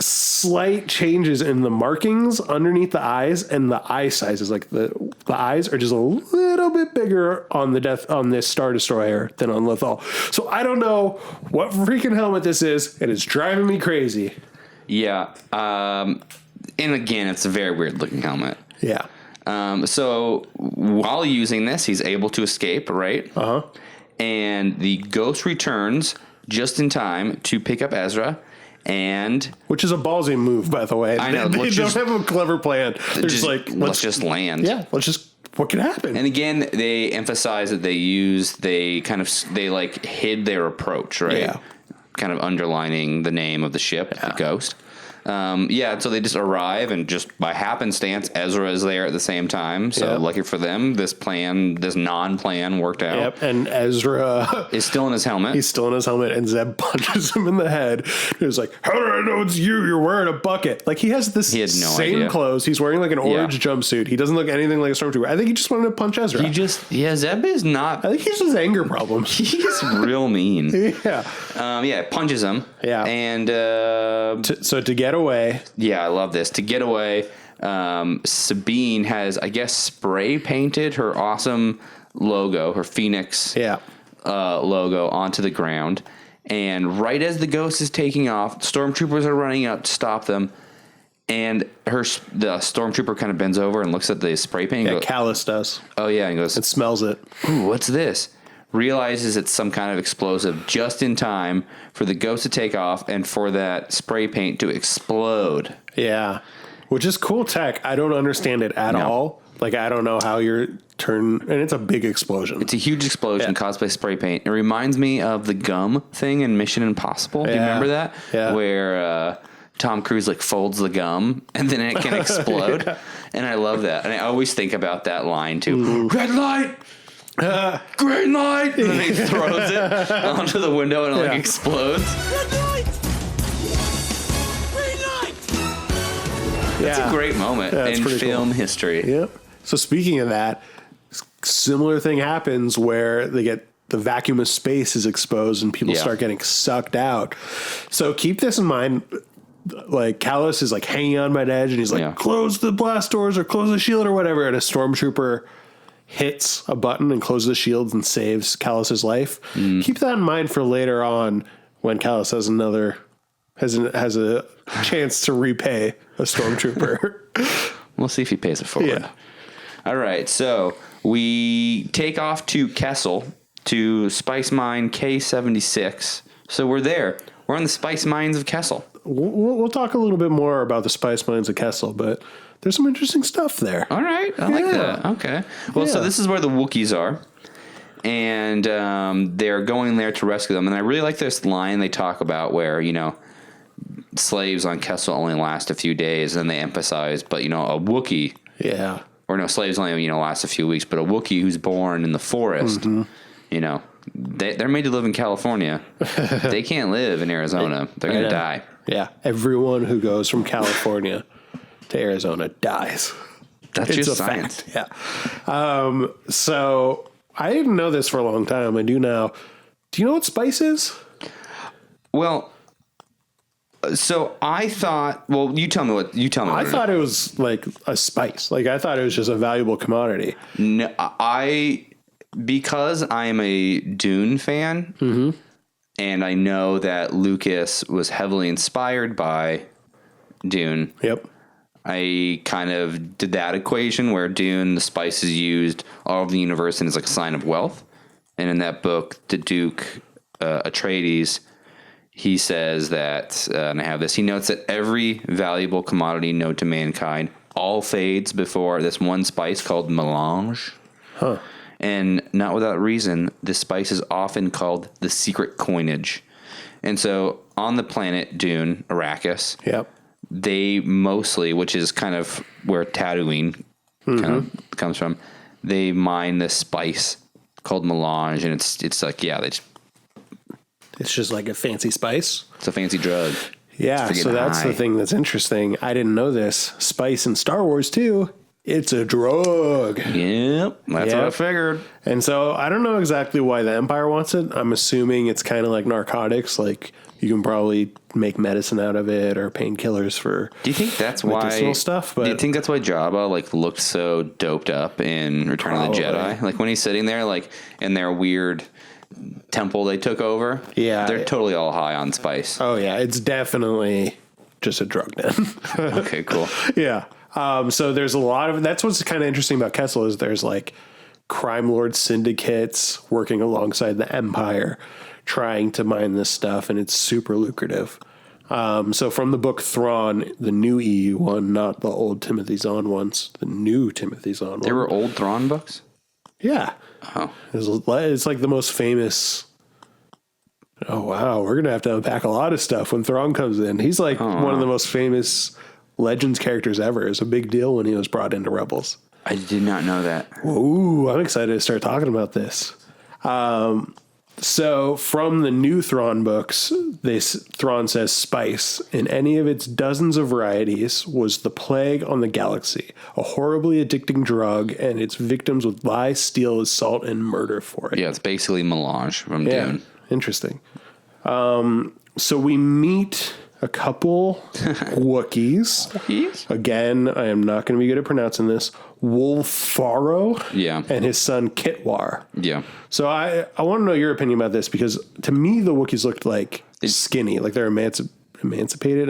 changes in the markings underneath the eyes and the eye sizes. Like the eyes are just a little bit bigger on this Star Destroyer than on Lothal. So I don't know what freaking helmet this is, and it's driving me crazy. Yeah. And again, it's a very weird looking helmet. Yeah. So while using this, he's able to escape, right? Uh-huh. And the ghost returns just in time to pick up Ezra, which is a ballsy move, by the way. I know. They don't have a clever plan. They're just like, let's just land. Yeah, what could happen? And again, they emphasize that they hid their approach, right? Yeah. Kind of underlining the name of the ship, the Ghost. So they just arrive, and just by happenstance, Ezra is there at the same time. So lucky for them, this non-plan worked out. Yep, and Ezra is still in his helmet. He's still in his helmet, and Zeb punches him in the head. He's like, "How do I know it's you? You're wearing a bucket." Like he had no same idea. clothes. He's wearing like an orange jumpsuit. He doesn't look anything like a stormtrooper. I think he just wanted to punch Ezra. Zeb is not. I think he's just anger problems. He's real mean. Yeah. Punches him. Yeah, and so to get away. Yeah, I love this. To get away, Sabine has, I guess, spray painted her awesome logo, her Phoenix logo onto the ground. And right as the ghost is taking off, stormtroopers are running up to stop them. And the stormtrooper kind of bends over and looks at the spray paint. Yeah, Callus does. Oh, yeah. And goes, it smells it. Ooh, what's this? realizes it's some kind of explosive just in time for the ghost to take off and for that spray paint to explode. Yeah. Which is cool tech. I don't understand it at all. Like, I don't know how you're and it's a big explosion. It's a huge explosion caused by spray paint. It reminds me of the gum thing in Mission Impossible. Do you remember that? Yeah. Where Tom Cruise like folds the gum and then it can explode. And I love that. And I always think about that line too. Red light! Green light! And then he throws it onto the window and it like explodes. It's a great moment in film history. Yep. So speaking of that, similar thing happens where they get the vacuum of space is exposed and people start getting sucked out. So keep this in mind. Like Callus is like hanging on by an edge and he's like, close the blast doors or close the shield or whatever. And a stormtrooper hits a button and closes the shields and saves Callus's life. Keep that in mind for later on when Callus has has a chance to repay a stormtrooper. We'll see if he pays it forward. Yeah. All right, so we take off to Kessel, to Spice Mine K76. So we're there. We're on the Spice Mines of Kessel. We'll talk a little bit more about the Spice Mines of Kessel, but there's some interesting stuff there. All right, I like that. Okay. Well, so this is where the Wookiees are, and they're going there to rescue them. And I really like this line they talk about where, slaves on Kessel only last a few days, and they emphasize, but, a Wookiee... Yeah. Or no, slaves only, last a few weeks, but a Wookiee who's born in the forest, they're made to live in California. They can't live in Arizona. They're going to die. Yeah. Everyone who goes from California to Arizona dies. That's just science. Fact. Yeah. So I didn't know this for a long time. I do now. Do you know what spice is? Well, so I thought, you tell me what I thought it was like a spice. Like I thought it was just a valuable commodity. No, because I am a Dune fan, and I know that Lucas was heavily inspired by Dune. Yep. I kind of did that equation where Dune, the spice is used all over the universe and is like a sign of wealth. And in that book, the Duke Atreides, he says that, and I have this, he notes that every valuable commodity known to mankind all fades before this one spice called melange. Huh. And not without reason, this spice is often called the secret coinage. And so on the planet Dune, Arrakis, they mostly, which is kind of where Tatooine kind of comes from, they mine this spice called melange, and it's like, it's just like a fancy spice. It's a fancy drug. Yeah, so that's the thing that's interesting. I didn't know this. Spice in Star Wars too. It's a drug. Yep, that's what I figured. And so I don't know exactly why the Empire wants it. I'm assuming it's kind of like narcotics. Like you can probably make medicine out of it or painkillers for. Do you think that's medicinal why stuff? But do you think that's why Jabba looked so doped up in Return of the Jedi? Like when he's sitting there, in their weird temple they took over. Yeah, they're totally all high on spice. Oh yeah, it's definitely just a drug then. Okay, cool. Yeah. So there's a lot of, that's what's kind of interesting about Kessel is there's like crime lord syndicates working alongside the Empire trying to mine this stuff, and it's super lucrative. So from the book Thrawn, the new EU one, not the old Timothy Zahn ones, the new Timothy Zahn one. There were old Thrawn books? Yeah. Oh. It's like the most famous. Oh, wow. We're going to have to unpack a lot of stuff when Thrawn comes in. He's like one of the most famous Legends characters ever. It was a big deal when he was brought into Rebels. I did not know that. Ooh, I'm excited to start talking about this. So from the new Thrawn books, Thrawn says spice in any of its dozens of varieties was the plague on the galaxy, a horribly addicting drug, and its victims would lie, steal, assault, and murder for it. Yeah, it's basically melange from Dune. Interesting. So we meet a couple Wookiees. Again, I am not going to be good at pronouncing this. Wolfaro. Yeah. And his son Kitwar. Yeah. So I want to know your opinion about this, because to me the Wookiees looked like skinny, like they're emaciated.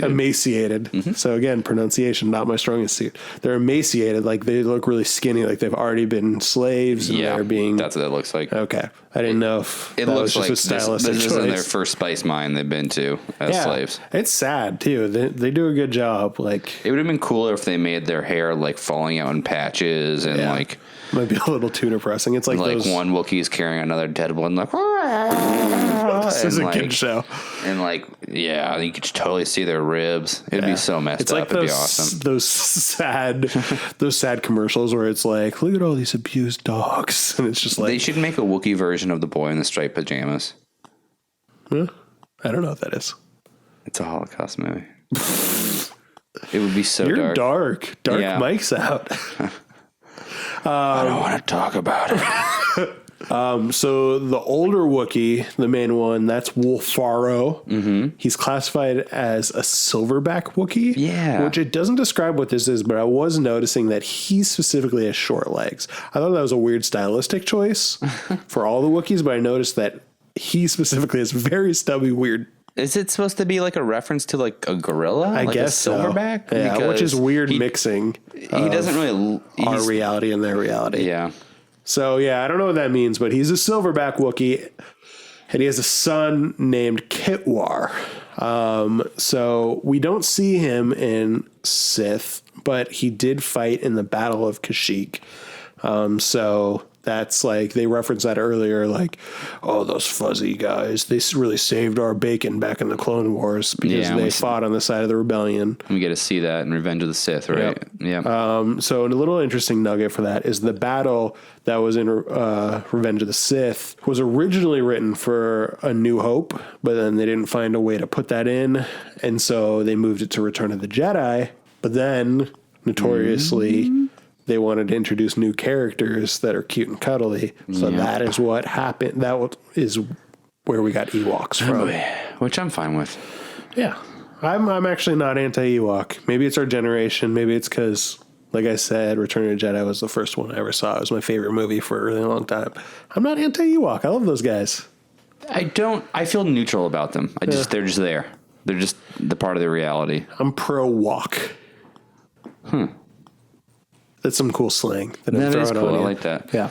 Emaciated. So again, pronunciation, not my strongest suit. They're emaciated, like they look really skinny, like they've already been slaves and they're being. That's what it looks like. Okay, I didn't know if It that looks was like just a stylistic this choice. isn't their first spice mine they've been to as slaves. It's sad too. They do a good job. Like It would have been cooler if they made their hair like falling out in patches and like might be a little too depressing. It's like those, one Wookiee's carrying another dead one, like this is a kid show. And like, yeah, you could totally see their ribs. It'd be so messed It's up. like It'd be those awesome. those sad commercials where it's like, look at all these abused dogs, and it's just like They should make a Wookiee version of the boy in the striped pajamas. I don't know what that is. It's a Holocaust movie. It would be so You're dark. dark. Yeah. Mike's out. I don't want to talk about it. So the older Wookiee, the main one, that's Wolfaro. Mm-hmm. He's classified as a silverback Wookiee. Yeah. Which it doesn't describe what this is, but I was noticing that he specifically has short legs. I thought that was a weird stylistic choice for all the Wookiees, but I noticed that he specifically has very stubby, weird. Is it supposed to be like a reference to like a gorilla? I like guess a silverback? So. Yeah, which is Because weird mixing. He doesn't really. Our reality and their reality. Yeah. So, yeah, I don't know what that means, but he's a silverback Wookiee, and he has a son named Kitwar. So we don't see him in Sith, but he did fight in the Battle of Kashyyyk. So that's like, they referenced that earlier, like, oh, those fuzzy guys, they really saved our bacon back in the Clone Wars because they fought on the side of the rebellion. We get to see that in Revenge of the Sith, right? Yep. Yeah. So a little interesting nugget for that is the battle that was in Revenge of the Sith was originally written for A New Hope, but then they didn't find a way to put that in. And so they moved it to Return of the Jedi. But then, notoriously, they wanted to introduce new characters that are cute and cuddly. So that is what happened. That is where we got Ewoks from. Which I'm fine with. Yeah. I'm actually not anti-Ewok. Maybe it's our generation. Maybe it's because, like I said, Return of the Jedi was the first one I ever saw. It was my favorite movie for a really long time. I'm not anti-Ewok. I love those guys. I feel neutral about them. They're just there. They're just the part of the reality. I'm pro-walk. That's some cool slang. That is cool. I like that. Yeah.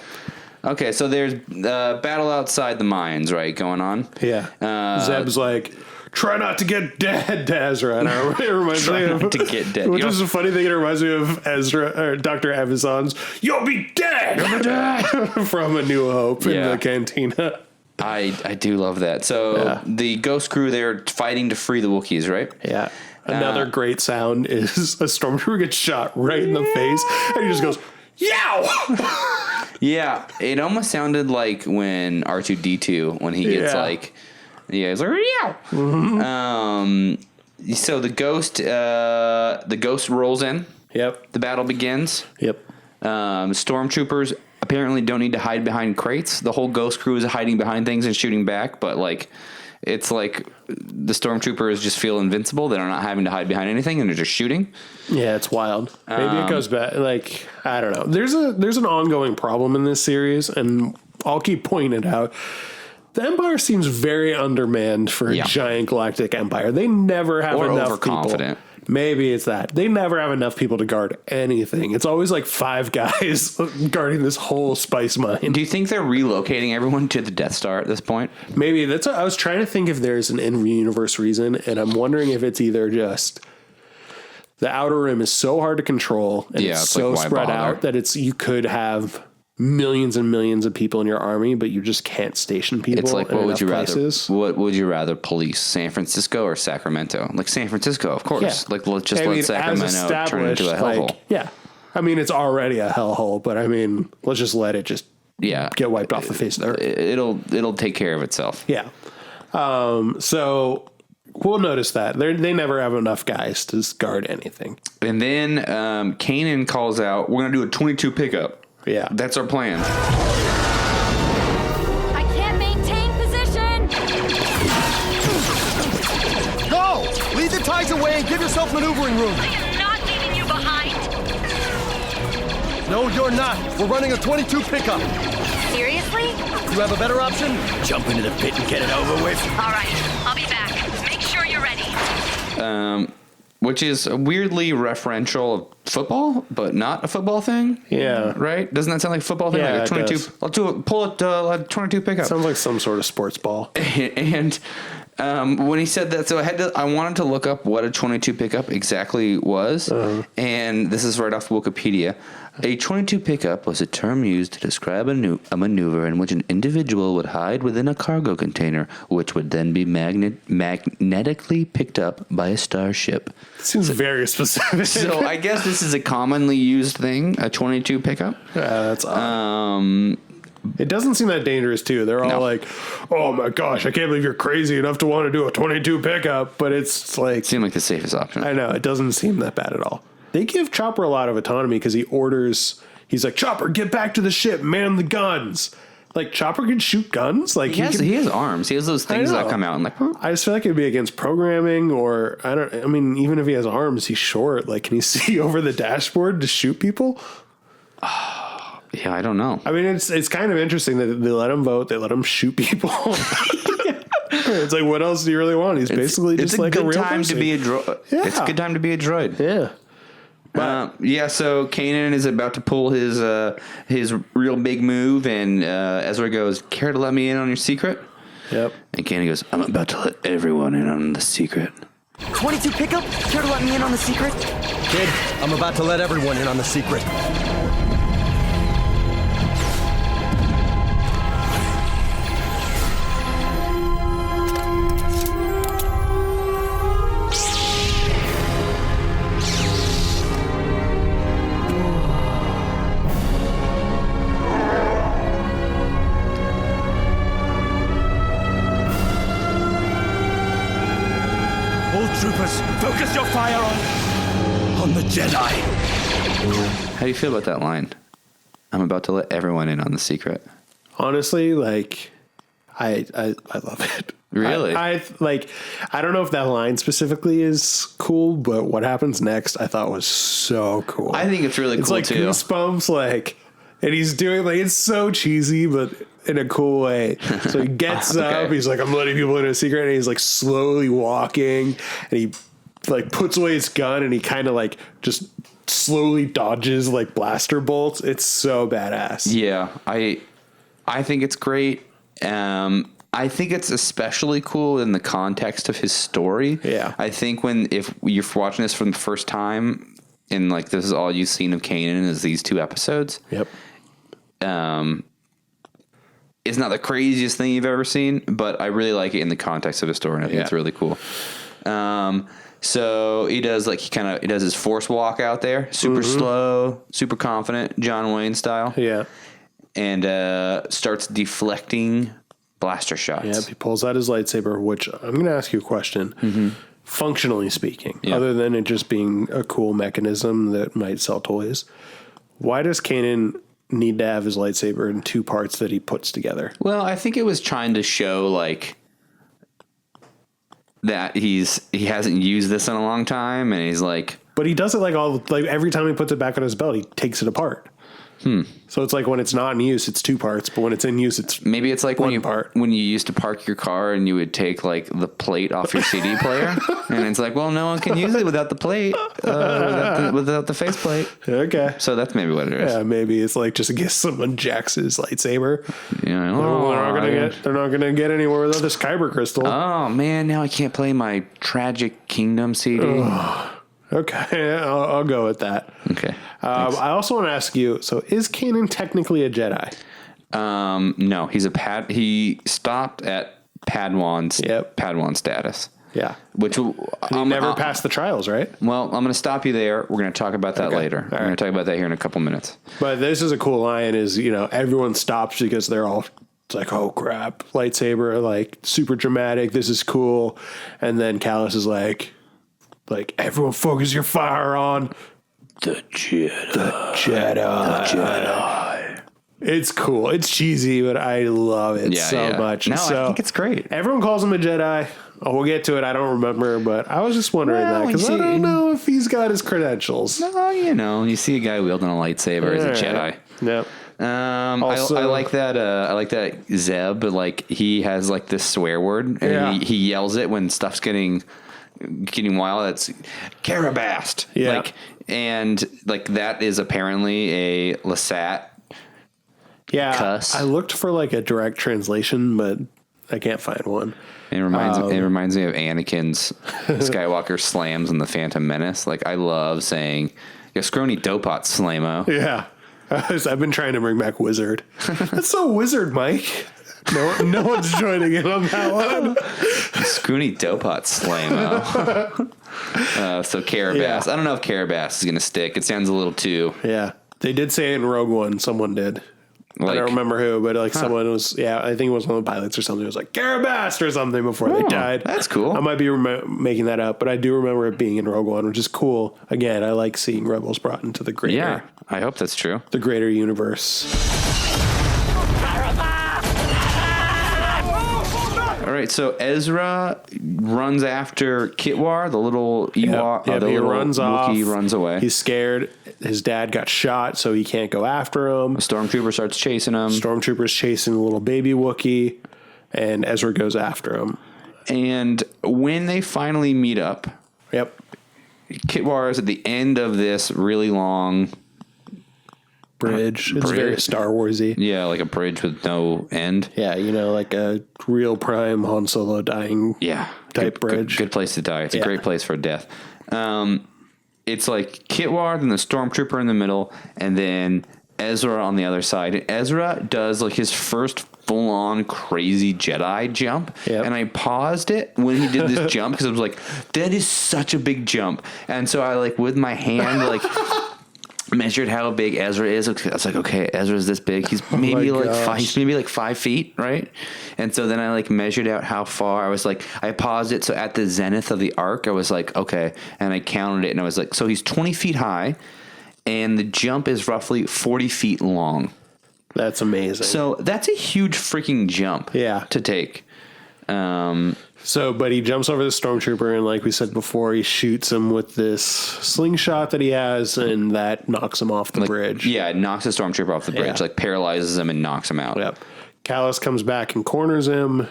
Okay, so there's battle outside the mines, right, going on? Yeah. Zeb's like, try not to get dead to Ezra. And it reminds me of... to get dead. Which is a funny thing. It reminds me of Ezra, or Dr. Evazon's, you'll be dead! You'll be dead! From A New Hope in the cantina. I do love that. So the Ghost crew, they're fighting to free the Wookiees, right? Yeah. Another great sound is a stormtrooper gets shot right in the face, and he just goes, yow! Yeah, it almost sounded like when R2-D2, when he gets he's like, yow! Mm-hmm. So the ghost rolls in. Yep. The battle begins. Yep. Stormtroopers apparently don't need to hide behind crates. The whole Ghost crew is hiding behind things and shooting back, but like... It's like the stormtroopers just feel invincible. They're not having to hide behind anything, and they're just shooting. Yeah, it's wild. Maybe it goes back. Like, I don't know. There's an ongoing problem in this series, and I'll keep pointing it out. The Empire seems very undermanned for a giant galactic empire. They never have enough overconfident. people. Maybe it's that. They never have enough people to guard anything. It's always like 5 guys guarding this whole spice mine. Do you think they're relocating everyone to the Death Star at this point? Maybe. That's what I was trying to think if there's an in-universe reason, and I'm wondering if it's either just the Outer Rim is so hard to control and it's so like, spread out that you could have millions and millions of people in your army, but you just can't station people. It's like, in what would you places. rather? What would you rather police, San Francisco or Sacramento? Like San Francisco, of course. Yeah. Like let Sacramento turn into a hellhole. Yeah, I mean it's already a hellhole, but I mean let's just let it get wiped off the face of the earth. It'll take care of itself. Yeah. So we'll notice that they never have enough guys to guard anything. And then Kanan calls out, "We're gonna do a 22 pickup." Yeah, that's our plan. I can't maintain position. Go! Lead the ties away and give yourself maneuvering room. I am not leaving you behind. No, you're not. We're running a 22 pickup. Seriously? You have a better option? Jump into the pit and get it over with. All right, I'll be back. which is weirdly referential of football, but not a football thing. Yeah. Right? Doesn't that sound like a football thing? Yeah, like a 22. it does. I'll do it. Pull it. 22 pickup. Sounds like some sort of sports ball. And when he said that, so I wanted to look up what a 22 pickup exactly was, and this is right off Wikipedia. A 22 pickup was a term used to describe a maneuver in which an individual would hide within a cargo container, which would then be magnetically picked up by a starship. Seems very specific. So I guess this is a commonly used thing, a 22 pickup. That's odd. It doesn't seem that dangerous, too. They're all like, oh my gosh, I can't believe you're crazy enough to want to do a 22 pickup. But it's like... Seemed like the safest option. I know. It doesn't seem that bad at all. They give Chopper a lot of autonomy because he orders... He's like, Chopper, get back to the ship. Man the guns. Like, Chopper can shoot guns? Like He has arms. He has those things that come out and like... I just feel like it'd be against programming or... I mean, even if he has arms, he's short. Like, can he see over the dashboard to shoot people? Yeah, I don't know. I mean, it's kind of interesting that they let him vote. They let him shoot people. It's like, what else do you really want? He's basically just like a real person. It's a good time to be a droid. Yeah. So Kanan is about to pull his real big move, and Ezra goes, care to let me in on your secret? Yep. And Kanan goes, I'm about to let everyone in on the secret. 22 pickup? Care to let me in on the secret? Kid, I'm about to let everyone in on the secret. Troopers, focus your fire on the Jedi. How do you feel about that line? I'm about to let everyone in on the secret. Honestly, like, I love it. Really? I don't know if that line specifically is cool, but what happens next I thought was so cool. I think it's really it's cool like too. Goosebumps, like, and he's doing like, it's so cheesy, but in a cool way. So he gets up, he's like, I'm letting people into a secret, and he's like slowly walking, and he like puts away his gun, and he kind of like just slowly dodges like blaster bolts. It's so badass. Yeah, I think it's great. I think it's especially cool in the context of his story. Yeah. I think if you're watching this for the first time and like this is all you've seen of Kanan is these 2 episodes. Yep. It's not the craziest thing you've ever seen, but I really like it in the context of his story, and I think it's really cool. So he does his force walk out there, super slow, super confident, John Wayne style. Yeah. And starts deflecting blaster shots. Yeah, he pulls out his lightsaber, which I'm going to ask you a question. Mm-hmm. Functionally speaking, other than it just being a cool mechanism that might sell toys, why does Kanan need to have his lightsaber in 2 parts that he puts together? Well, I think it was trying to show like that he hasn't used this in a long time, and he's like, but he does it like every time he puts it back on his belt, he takes it apart. So it's like when it's not in use, it's 2 parts, but when it's in use, it's maybe it's like when you used to park your car and you would take like the plate off your CD player, and it's like, well, no one can use it without the plate, without the faceplate. Okay, so that's maybe what it is. Yeah, maybe it's like just in case someone jacks his lightsaber. Yeah, they're not gonna get anywhere without this kyber crystal. Oh man, now I can't play my Tragic Kingdom CD. Okay, I'll go with that. Okay. I also want to ask you, so is Kanan technically a Jedi? No, he's he stopped at Padawan status. Yeah. Which he never passed the trials, right? Well, I'm going to stop you there. We're going to talk about that later. We're going to talk about that here in a couple minutes. But this is a cool line is, everyone stops because they're all it's like, oh crap, lightsaber, like super dramatic. This is cool. And then Callus is like everyone focus your fire on the Jedi. The Jedi. It's cool. It's cheesy, but I love it much. No, so I think it's great. Everyone calls him a Jedi. Oh, we'll get to it. I don't remember, but I was just wondering that because I don't know if he's got his credentials. No, you see a guy wielding a lightsaber as a Jedi. Yep. I like that. I like that Zeb. Like he has like this swear word, and he yells it when stuff's getting getting wild. That's Carabast. Yeah. And that is apparently a Lasat. Yeah. Cuss. I looked for like a direct translation, but I can't find one. It reminds me of Anakin's Skywalker slams in the Phantom Menace. Like, I love saying, Scrony Dopot Slamo. Yeah. I've been trying to bring back Wizard. That's so Wizard, Mike. No one's joining in on that one. Scroony Dopot Slamo. So Carabast. Yeah. I don't know if Carabast is going to stick. It sounds a little too... Yeah. They did say it in Rogue One. Someone did. I don't remember who, but someone was, I think it was one of the pilots or something. It was like Carabast or something before they died. That's cool. I might be making that up, but I do remember it being in Rogue One, which is cool. Again, I like seeing Rebels brought into the greater. Yeah, I hope that's true. The greater universe. All right, so Ezra runs after Kitwar, the little Ewok. He runs off. Wookiee runs away. He's scared. His dad got shot, so he can't go after him. A stormtrooper starts chasing him. Stormtrooper's chasing a little baby Wookiee, and Ezra goes after him. And when they finally meet up, Kitwar is at the end of this really long bridge. It's very Star Warsy. Yeah, like a bridge with no end. Yeah, like a real prime Han Solo dying type bridge. Good place to die. It's a great place for death. It's like Kitwar, then the Stormtrooper in the middle, and then Ezra on the other side. And Ezra does like his first full-on crazy Jedi jump, and I paused it when he did this jump because I was like, that is such a big jump. And so I with my hand measured how big Ezra is. I was like, okay, Ezra's this big. He's maybe he's maybe 5 feet, right? And so then I measured out how far. I was I paused it. So at the zenith of the arc, I was like, okay, and I counted it, and I was like, so he's 20 feet high, and the jump is roughly 40 feet long. That's amazing. So that's a huge freaking jump. To take. But he jumps over the Stormtrooper, and like we said before, he shoots him with this slingshot that he has, and that knocks him off the bridge. Yeah, it knocks the Stormtrooper off the bridge, paralyzes him and knocks him out. Yep. Kallus comes back and corners him,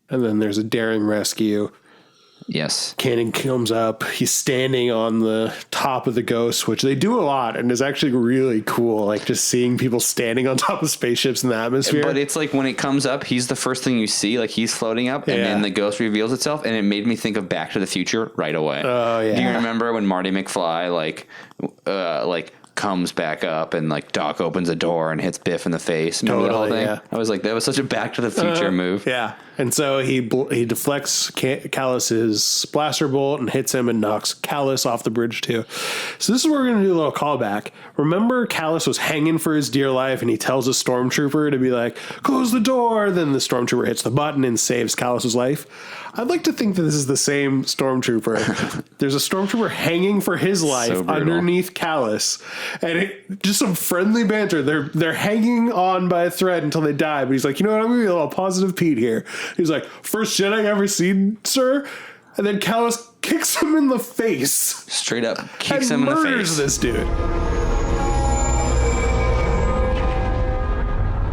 and then there's a daring rescue. Yes. Kanan comes up. He's standing on the top of the Ghost, which they do a lot, and is actually really cool. Just seeing people standing on top of spaceships in the atmosphere. But it's when it comes up, he's the first thing you see. He's floating up, and then the Ghost reveals itself, and it made me think of Back to the Future right away. Oh yeah. Do you remember when Marty McFly comes back up and Doc opens a door and hits Biff in the face? Remember the whole thing? Yeah. I was like, that was such a Back to the Future move. Yeah. And so he deflects Kallus's blaster bolt and hits him and knocks Kallus off the bridge too. So this is where we're going to do a little callback. Remember, Kallus was hanging for his dear life, and he tells a Stormtrooper to be close the door. Then the Stormtrooper hits the button and saves Kallus's life. I'd like to think that this is the same Stormtrooper. There's a Stormtrooper hanging for his life underneath Kallus, and just some friendly banter. They're hanging on by a thread until they die. But he's like, you know what? I'm going to be a little positive Pete here. He's like, first Jedi ever seen, sir? And then Kallus kicks him in the face. Straight up kicks him in the face. Murders this dude.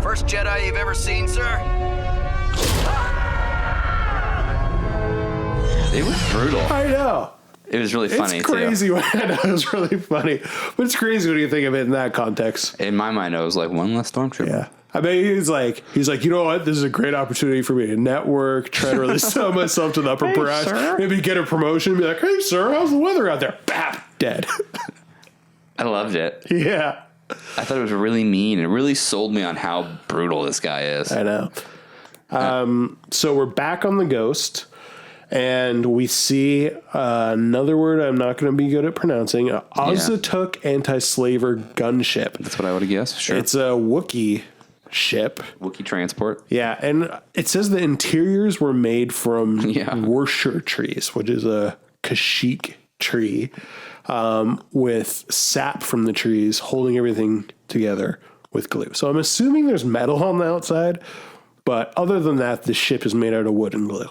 First Jedi you've ever seen, sir? It was brutal. I know. It was really funny, it's crazy. too. It was really funny. But it's crazy when you think of it in that context. In my mind, I was like, one less Stormtrooper. Yeah. I mean, he's like, you know what? This is a great opportunity for me to network, try to really sell myself to the upper brass, maybe get a promotion, be like, hey, sir, how's the weather out there? Bap, dead. I loved it. Yeah. I thought it was really mean. It really sold me on how brutal this guy is. I know. So we're back on the Ghost, and we see another word I'm not going to be good at pronouncing. Ozatuk anti-slaver gunship. That's what I would have guessed. Sure. It's a Wookiee ship. Wookiee transport. Yeah, and it says the interiors were made from Worcester trees, which is a Kashyyyk tree, with sap from the trees holding everything together with glue. So I'm assuming there's metal on the outside, but other than that, the ship is made out of wood and glue.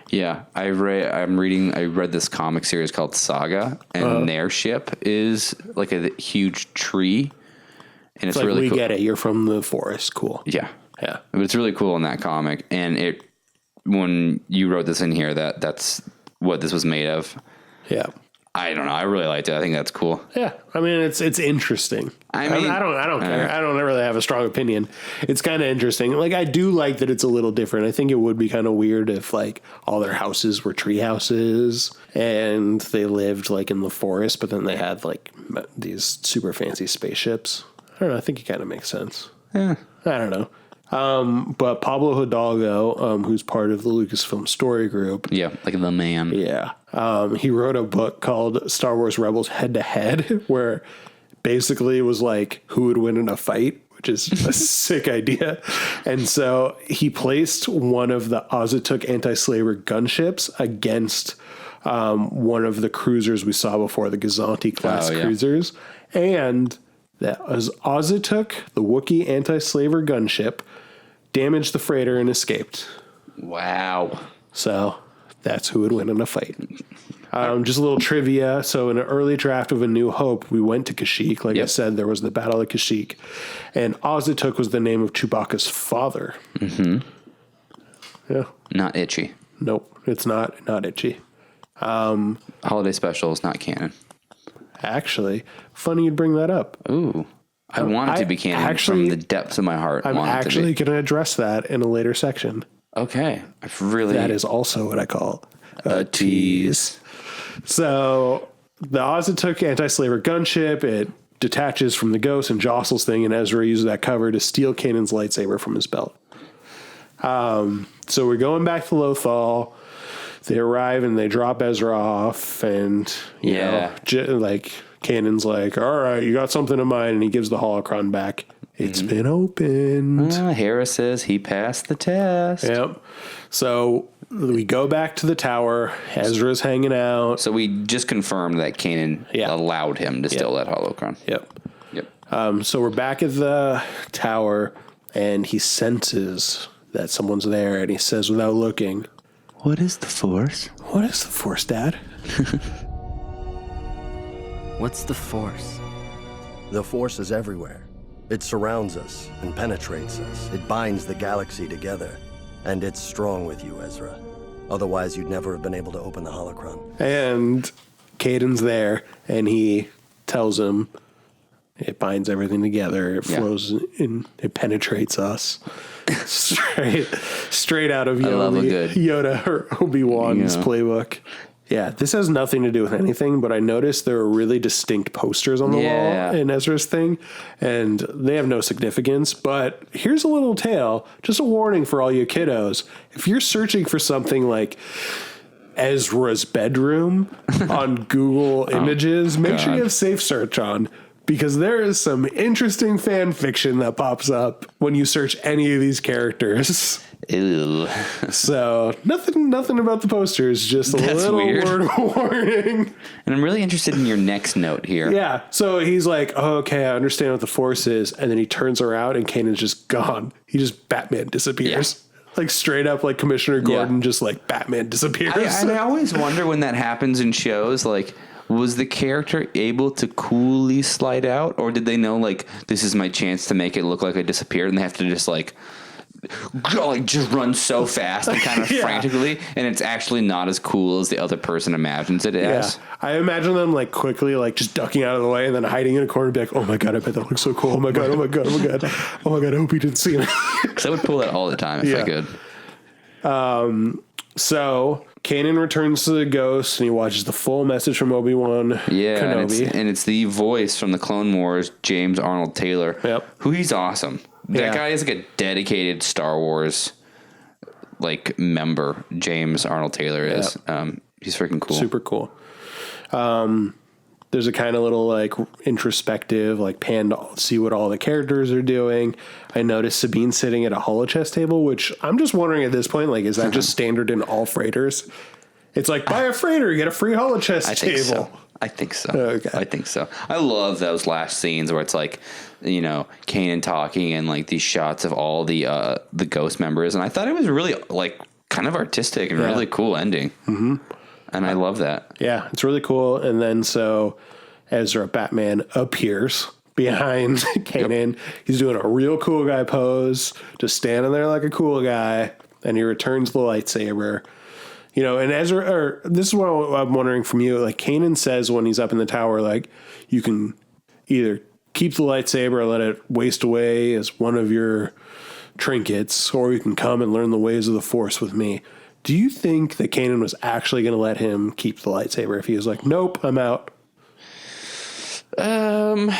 Yeah, I read this comic series called Saga, and their ship is like a huge tree. And it's really cool. We get it. You're from the forest. Cool. Yeah. Yeah. But it's really cool in that comic. And when you wrote this in here, that's what this was made of. Yeah. I don't know. I really liked it. I think that's cool. Yeah, I mean it's interesting. I don't care. I don't really have a strong opinion. It's kind of interesting. Like I do like that it's a little different. I think it would be kind of weird if like all their houses were tree houses and they lived like in the forest, but then they had like these super fancy spaceships. I don't know. I think it kind of makes sense. Yeah. I don't know. But Pablo Hidalgo, who's part of the Lucasfilm Story Group. Yeah, like the man. Yeah. He wrote a book called Star Wars Rebels Head to Head, where basically it was like who would win in a fight, which is a sick idea. And so he placed one of the Azatuk anti-slaver gunships against one of the cruisers we saw before, the Gazanti class cruisers. And that was Azatuk, the Wookiee anti-slaver gunship, damaged the freighter and escaped. Wow. So that's who would win in a fight. Just a little trivia. So in an early draft of A New Hope, we went to Kashyyyk. Like I said, there was the Battle of Kashyyyk. And Azatuk was the name of Chewbacca's father. Mm-hmm. Yeah. Not itchy. Nope, it's not itchy. Holiday special is not canon. Actually, funny you'd bring that up. Ooh. I want it to be canon from the depths of my heart. I'm actually going to address that in a later section. Okay. That is also what I call a tease. So the Azatuk anti-slaver gunship, it detaches from the Ghost and jostles thing, and Ezra uses that cover to steal Kanan's lightsaber from his belt. So we're going back to Lothal. They arrive and they drop Ezra off, and you know, like Kanan's like, "All right, you got something in mind," and he gives the holocron back. It's been opened. Hera says he passed the test. Yep. So we go back to the tower. Ezra's hanging out. So we just confirmed that Kanan allowed him to steal that holocron. Yep. So we're back at the tower, and he senses that someone's there, and he says without looking, "What is the Force?" "What is the Force, Dad?" What's the Force? The Force is everywhere. It surrounds us and penetrates us. It binds the galaxy together. And it's strong with you, Ezra. Otherwise, you'd never have been able to open the holocron. And Caden's there, and he tells him it binds everything together. It flows in, it penetrates us. straight out of Yoda or Obi-Wan's playbook. Yeah, this has nothing to do with anything, but I noticed there are really distinct posters on the wall in Ezra's thing, and they have no significance. But here's a little tale, just a warning for all you kiddos. If you're searching for something like Ezra's bedroom on Google Images, make sure you have Safe Search on, because there is some interesting fan fiction that pops up when you search any of these characters. Ew. So nothing about the posters, just a little word warning. And I'm really interested in your next note here. Yeah. So he's like, oh, okay, I understand what the Force is. And then he turns around and Kanan's just gone. He just Batman disappears. Yeah. Like straight up like Commissioner Gordon, just like Batman disappears. I always wonder when that happens in shows, like, was the character able to coolly slide out, or did they know, like, this is my chance to make it look like I disappeared, and they have to just, like just run so fast and kind of frantically, and it's actually not as cool as the other person imagines it as. I imagine them, like, quickly, like, just ducking out of the way and then hiding in a corner and be like, oh my God, I bet that looks so cool. Oh my God, oh my God, oh my God. Oh my God, I hope he didn't see me. Because I would pull that all the time if I could. So Kanan returns to the Ghost and he watches the full message from Obi-Wan Kenobi. And it's the voice from the Clone Wars, James Arnold Taylor, who he's awesome. That guy is like a dedicated Star Wars member. James Arnold Taylor is. He's freaking cool. Super cool. There's a kind of little like introspective pan to see what all the characters are doing. I noticed Sabine sitting at a holochess table, which I'm just wondering at this point, is that just standard in all freighters? It's like, buy a freighter, you get a free holochess table. I think so. Okay. I think so. I love those last scenes where it's like, Kanan talking and like these shots of all the Ghost members, and I thought it was really kind of artistic and really cool ending. Mm-hmm. And I love that. Yeah, it's really cool. And then so Ezra Batman appears behind Kanan. Yep. He's doing a real cool guy pose, just standing there like a cool guy, and he returns the lightsaber. You know, and Ezra, or this is what I'm wondering from you. Like, Kanan says when he's up in the tower, like, you can either keep the lightsaber or let it waste away as one of your trinkets, or you can come and learn the ways of the Force with me. Do you think that Kanan was actually going to let him keep the lightsaber if he was like, nope, I'm out? I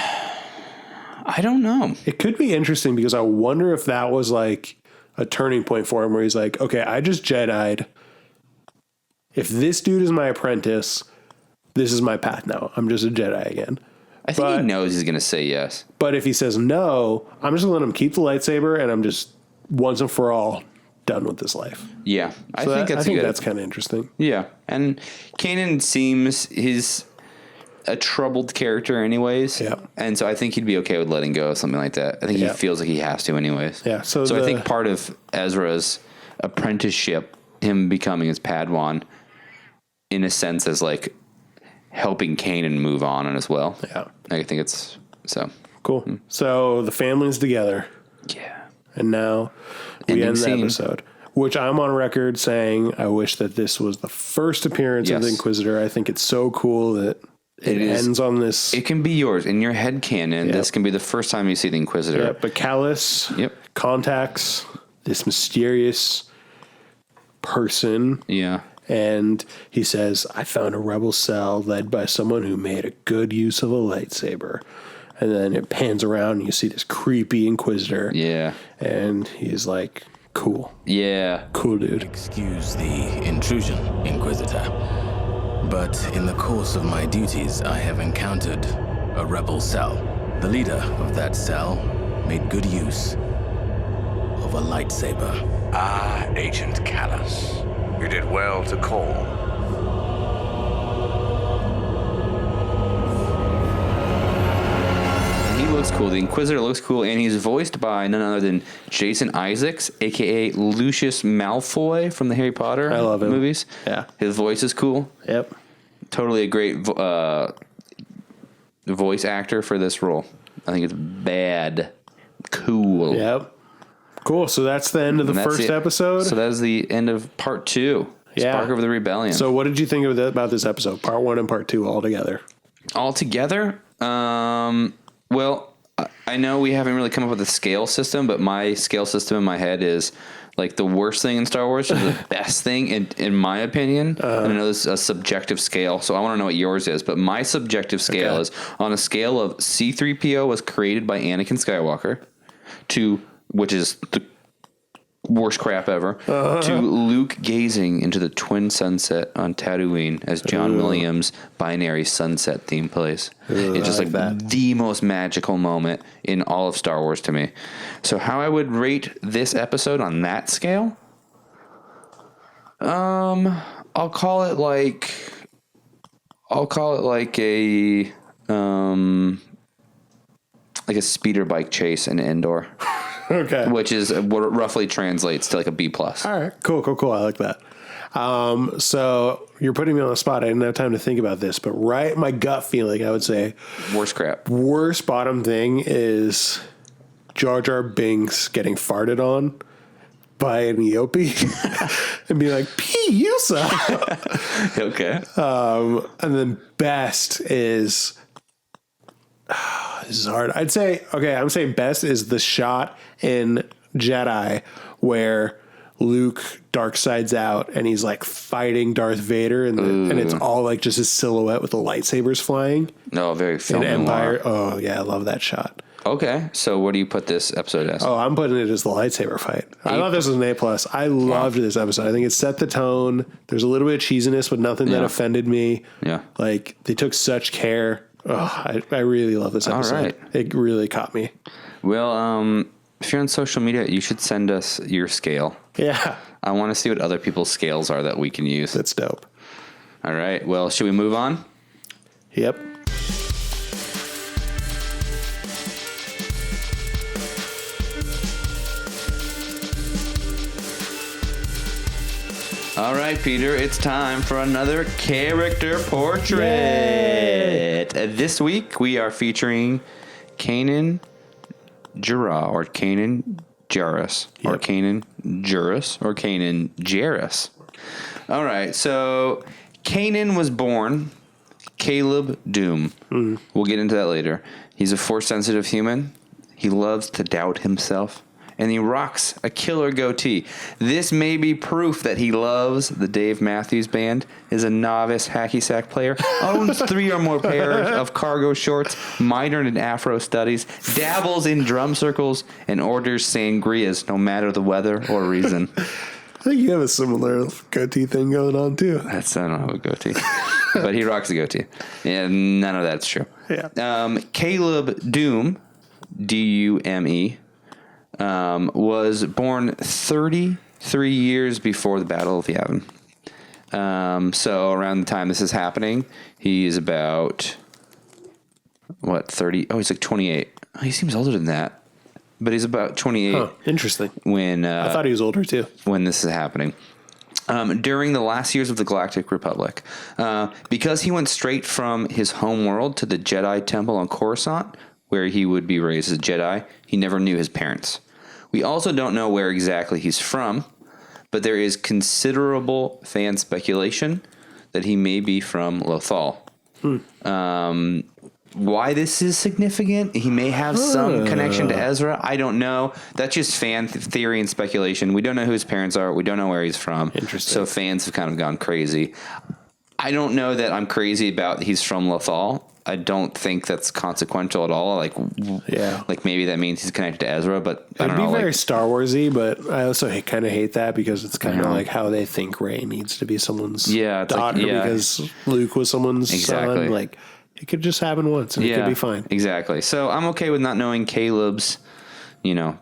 don't know. It could be interesting because I wonder if that was like a turning point for him where he's like, okay, I just Jedi'd. If this dude is my apprentice, this is my path now. I'm just a Jedi again. I think he knows he's going to say yes. But if he says no, I'm just going to let him keep the lightsaber and I'm just once and for all done with this life. Yeah. I think that's kind of interesting. Yeah. And Kanan seems he's a troubled character anyways. Yeah. And so I think he'd be okay with letting go of something like that. I think he feels like he has to anyways. Yeah. So I think part of Ezra's apprenticeship, him becoming his Padawan, in a sense, is like helping Kanan move on as well. Yeah. I think it's so cool. So the family's together. Yeah. And now we end the episode, which I'm on record saying I wish that this was the first appearance of the Inquisitor. I think it's so cool that it ends on this. It can be yours in your head canon. This can be the first time you see the Inquisitor. Yeah, but Callus contacts this mysterious person. Yeah. And he says, I found a rebel cell led by someone who made a good use of a lightsaber. And then it pans around and you see this creepy Inquisitor. Yeah. And he's like, cool. Yeah. Cool, dude. Excuse the intrusion, Inquisitor. But in the course of my duties, I have encountered a rebel cell. The leader of that cell made good use of a lightsaber. Ah, Agent Callus. You did well to call. He looks cool. The Inquisitor looks cool, and he's voiced by none other than Jason Isaacs, a.k.a. Lucius Malfoy from the Harry Potter movies. Yeah. His voice is cool. Yep. Totally a great voice actor for this role. I think it's bad. Cool. Yep. Cool. So that's the end of the first episode. So that is the end of part 2. Yeah. Spark of the Rebellion. So what did you think about this episode? Part 1 and part 2 all together. All together? Well, I know we haven't really come up with a scale system, but my scale system in my head is like the worst thing in Star Wars to the best thing, in my opinion. And I know this is a subjective scale, so I want to know what yours is. But my subjective scale is on a scale of C-3PO was created by Anakin Skywalker to, which is the worst crap ever, to Luke gazing into the twin sunset on Tatooine as John Williams' binary sunset theme plays. It's just like the most magical moment in all of Star Wars to me. So how I would rate this episode on that scale? I'll call it like a speeder bike chase in Endor. Okay. Which is what it roughly translates to like a B+. All right. Cool. I like that. So you're putting me on the spot. I didn't have time to think about this, but my gut feeling, I would say worst crap. Worst bottom thing is Jar Jar Binks getting farted on by an Eope and be like, P, Yusa. Okay. And then best is, this is hard. I'd say, I'm saying best is the shot in Jedi where Luke dark sides out and he's like fighting Darth Vader and it's all like just his silhouette with the lightsabers flying. No, very film Empire. Oh yeah, I love that shot. Okay, so what do you put this episode as? Oh, I'm putting it as the lightsaber fight. I thought this was an A+. I loved this episode. I think it set the tone. There's a little bit of cheesiness, but nothing that offended me. Yeah. Like, they took such care. Oh, I really love this episode. All right. It really caught me. Well, if you're on social media, you should send us your scale. Yeah. I want to see what other people's scales are that we can use. That's dope. All right. Well, should we move on? Yep. All right, Peter, it's time for another character portrait. This week, we are featuring Kanan Jarrah, or Kanan Jarrus, or Kanan Juris, or Kanan Jarrus. All right, so Kanan was born Caleb Doom. We'll get into that later. He's a Force-sensitive human. He loves to doubt himself, and he rocks a killer goatee. This may be proof that he loves the Dave Matthews Band, is a novice hacky sack player, owns 3 or more pairs of cargo shorts, minored in Afro studies, dabbles in drum circles, and orders sangrias no matter the weather or reason. I think you have a similar goatee thing going on too. I don't have a goatee, but he rocks a goatee. Yeah, none of that's true. Yeah. Caleb Doom, D-U-M-E, was born 33 years before the Battle of Yavin. So around the time this is happening, he is about, 30? Oh, he's like 28. Oh, he seems older than that. But he's about 28. Huh, interesting. When I thought he was older too. When this is happening. During the last years of the Galactic Republic, because he went straight from his home world to the Jedi Temple on Coruscant, where he would be raised as a Jedi, he never knew his parents. We also don't know where exactly he's from, but there is considerable fan speculation that he may be from Lothal. Why this is significant? He may have some connection to Ezra. I don't know. That's just fan theory and speculation. We don't know who his parents are. We don't know where he's from. Interesting. So fans have kind of gone crazy. I don't know that I'm crazy about he's from Lothal. I don't think that's consequential at all. Like maybe that means he's connected to Ezra, but I don't know. It'd be very Star Warsy, but I also kind of hate that because it's kind of like how they think Rey needs to be someone's daughter because Luke was someone's son. Like, it could just happen once and it could be fine. Exactly. So I'm okay with not knowing Caleb's,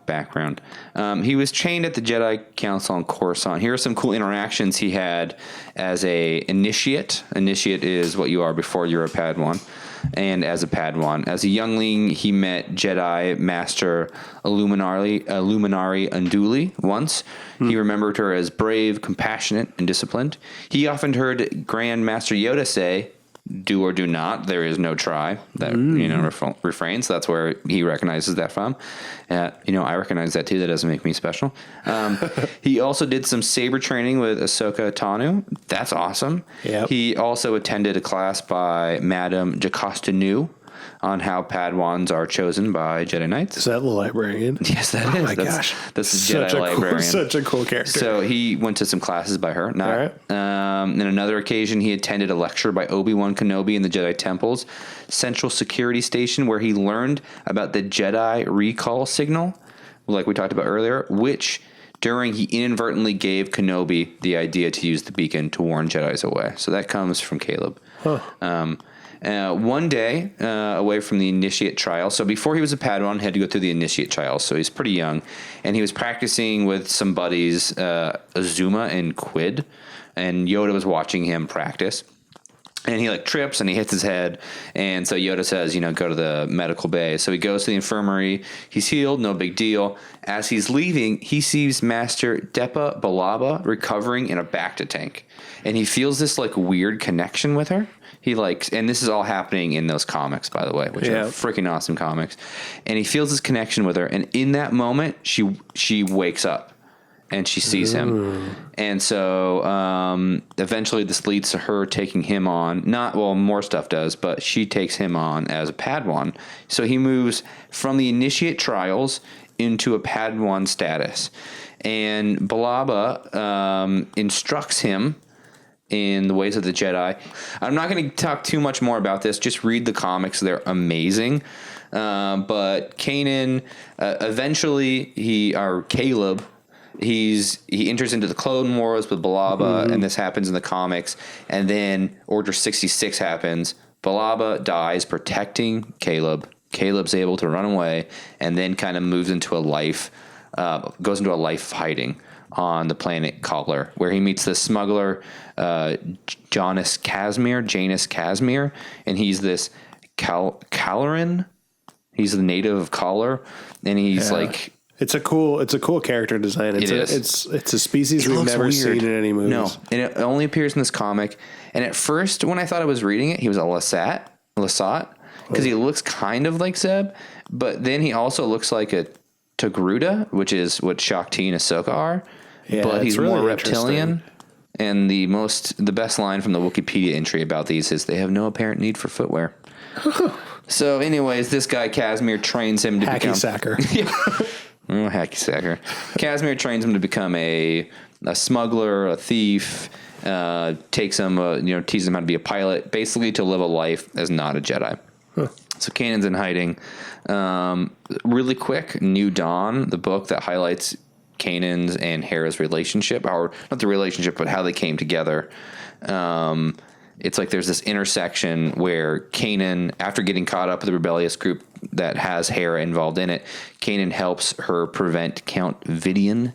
background. He was trained at the Jedi Council on Coruscant. Here are some cool interactions he had as a initiate. Initiate is what you are before you're a Padawan. And as a Padawan. As a youngling, he met Jedi Master Illuminari Unduli once. He remembered her as brave, compassionate, and disciplined. He often heard Grand Master Yoda say, "Do or do not. There is no try." That refrain. So that's where he recognizes that from. I recognize that too. That doesn't make me special. He also did some saber training with Ahsoka Tano. That's awesome. Yep. He also attended a class by Madame Jocasta Nu on how Padawans are chosen by Jedi Knights. Is that the librarian? Yes, that is. My gosh. That's the Jedi librarian. Such a cool character. So he went to some classes by her. All right. On another occasion, he attended a lecture by Obi-Wan Kenobi in the Jedi Temple's Central Security Station, where he learned about the Jedi recall signal, like we talked about earlier, which he inadvertently gave Kenobi the idea to use the beacon to warn Jedis away. So that comes from Caleb. Huh. One day away from the initiate trial. So before he was a Padawan, he had to go through the initiate trial. So he's pretty young. And he was practicing with some buddies, Azuma and Quid. And Yoda was watching him practice. And he trips and he hits his head. And so Yoda says, go to the medical bay. So he goes to the infirmary. He's healed. No big deal. As he's leaving, he sees Master Depa Balaba recovering in a Bacta tank. And he feels this weird connection with her. And this is all happening in those comics, by the way, which are freaking awesome comics. And he feels this connection with her. And in that moment, she wakes up and she sees him. And so eventually this leads to her taking him on. More stuff does, but she takes him on as a Padawan. So he moves from the initiate trials into a Padawan status. And Balaba instructs him in the ways of the Jedi. I'm not going to talk too much more about this. Just read the comics. They're amazing. But Kanan, eventually Caleb, he enters into the Clone Wars with Balaba, and this happens in the comics. And then Order 66 happens. Balaba dies protecting Caleb. Caleb's able to run away, and then kind of moves into goes into a life of hiding on the planet Collar, where he meets the smuggler Janus Casimir, and he's this Caloran. He's the native of Collar, and he's it's a cool character design. It's a species we've never seen in any movies. No, and it only appears in this comic. And at first, when I thought I was reading it, he was a Lasat, because he looks kind of like Zeb, but then he also looks like a Togruta, which is what Shakti and Ahsoka are. Yeah, but he's really more reptilian. And the best line from the Wikipedia entry about these is they have no apparent need for footwear. So, anyways, this guy Casimir trains him to become sacker. Hacky sacker. Casimir trains him to become a smuggler, a thief. Takes him, teaches him how to be a pilot, basically to live a life as not a Jedi. So Kanan's in hiding. Really quick, New Dawn, the book that highlights Kanan's and Hera's relationship, or not the relationship, but how they came together. It's like there's this intersection where Kanan, after getting caught up with the rebellious group that has Hera involved in it, Kanan helps her prevent Count Vidian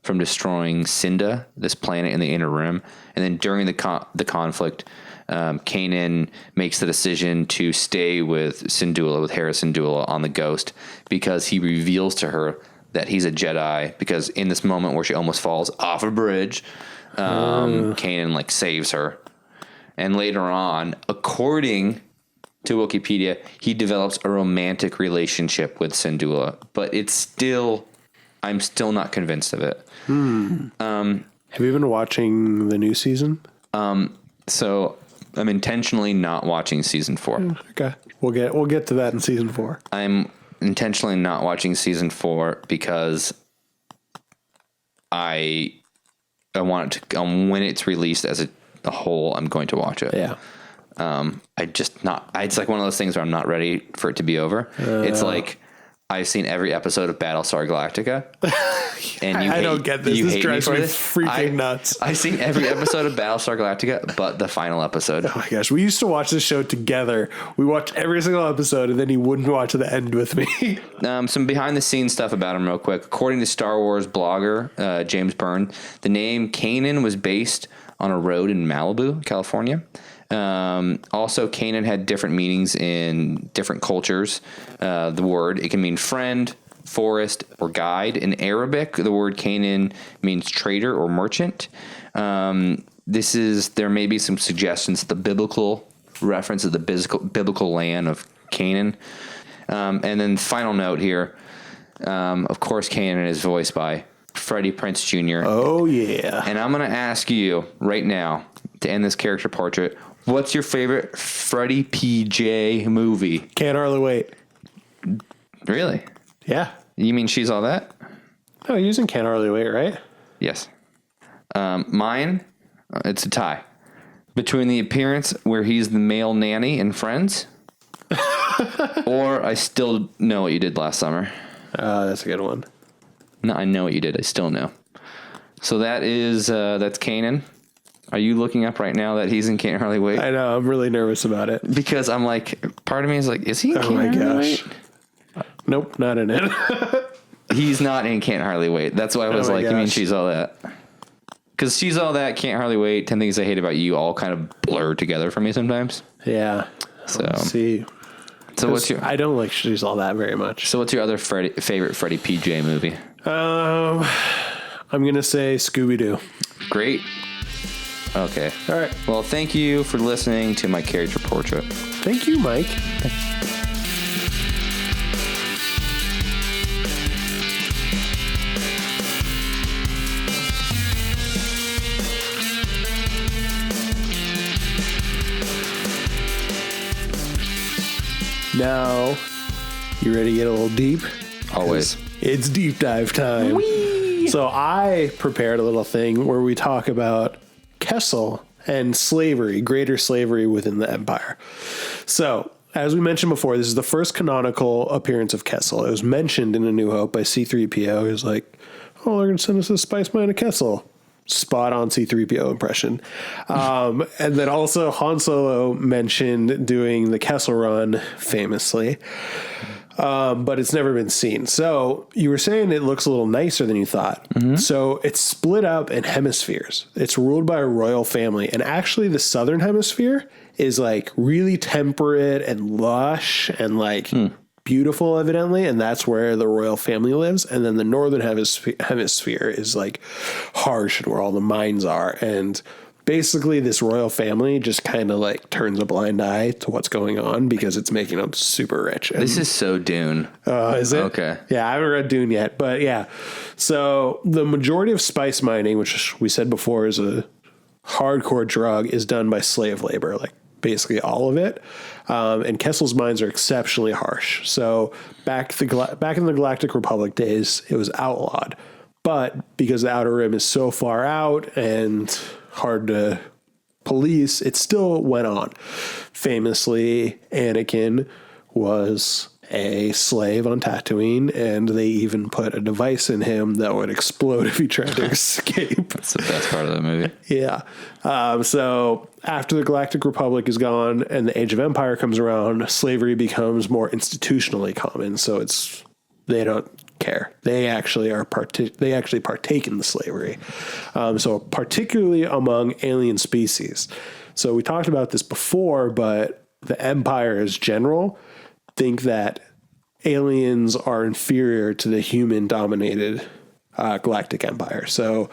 from destroying Cinda, this planet in the Inner Rim. And then during the conflict, Kanan makes the decision to stay with Syndulla, with Hera Syndulla on the Ghost, because he reveals to her that he's a Jedi, because in this moment where she almost falls off a bridge, Kanan saves her. And later on, according to Wikipedia, he develops a romantic relationship with Syndulla, but I'm still not convinced of it. Have you been watching the new season? So I'm intentionally not watching season 4. Okay, we'll get to that in season 4. I'm intentionally not watching season 4 because I want it to. When it's released as a whole, I'm going to watch it. Yeah. It's like one of those things where I'm not ready for it to be over. It's like I've seen every episode of Battlestar Galactica, and I don't get this. This drives me freaking nuts. I've seen every episode of Battlestar Galactica, but the final episode. Oh my gosh, we used to watch this show together. We watched every single episode, and then he wouldn't watch the end with me. Some behind the scenes stuff about him, real quick. According to Star Wars blogger James Byrne, the name Kanan was based on a road in Malibu, California. Also, Kanan had different meanings in different cultures. The word, it can mean friend, forest, or guide. In Arabic, the word Kanan means trader or merchant. There may be some suggestions that the biblical reference of the biblical land of Kanan. And then final note here, of course, Kanan is voiced by Freddie Prinze Jr. Oh, yeah. And I'm going to ask you right now to end this character portrait. What's your favorite Freddie PJ movie? Can't hardly wait. Really? Yeah. You mean She's All That? No, you're using Can't Hardly Wait, right? Yes. Mine, it's a tie. Between the appearance where he's the male nanny in Friends, or I Still Know What You Did Last Summer. That's a good one. No, I Know What You Did. I Still Know. So that's Kanan. Are you looking up right now that he's in Can't Hardly Wait? I know. I'm really nervous about it. Because I'm like, part of me is like, is he in Can't Hardly Wait? Nope, not in it. He's not in Can't Hardly Wait. That's why I was you mean She's All That? Because She's All That, Can't Hardly Wait, 10 Things I Hate About You all kind of blur together for me sometimes. Yeah. So let's see. So I don't like She's All That very much. So what's your other favorite Freddie PJ movie? I'm going to say Scooby-Doo. Great. Okay. All right. Well, thank you for listening to my character portrait. Thank you, Mike. Now, you ready to get a little deep? Always. It's deep dive time. Whee! So I prepared a little thing where we talk about Kessel and slavery, greater slavery within the Empire. So, as we mentioned before, this is the first canonical appearance of Kessel. It was mentioned in A New Hope by C-3PO. He was like, oh, they're going to send us a Spice Mine of Kessel. Spot on C-3PO impression. And then also Han Solo mentioned doing the Kessel Run famously. But it's never been seen. So you were saying it looks a little nicer than you thought. Mm-hmm. So it's split up in hemispheres. It's ruled by a royal family. And actually the southern hemisphere is like really temperate and lush and like beautiful, evidently. And that's where the royal family lives. And then the northern hemisphere is like harsh and where all the mines are. And basically, this royal family just kind of like turns a blind eye to what's going on because it's making them super rich. And, this is so Dune. Is it? Okay. Yeah, I haven't read Dune yet, but yeah. So the majority of spice mining, which we said before is a hardcore drug is done by slave labor, like basically all of it. And Kessel's mines are exceptionally harsh. So back in the Galactic Republic days, it was outlawed. But because the Outer Rim is so far out and hard to police, it still went on. Famously, Anakin was a slave on Tatooine, and they even put a device in him that would explode if he tried to escape. That's the best part of the movie. Yeah. So after the Galactic Republic is gone and the Age of Empire comes around, slavery becomes more institutionally common. So they don't care. They actually partake in the slavery. So particularly among alien species. So we talked about this before, but the Empire as general think that aliens are inferior to the human-dominated Galactic Empire. So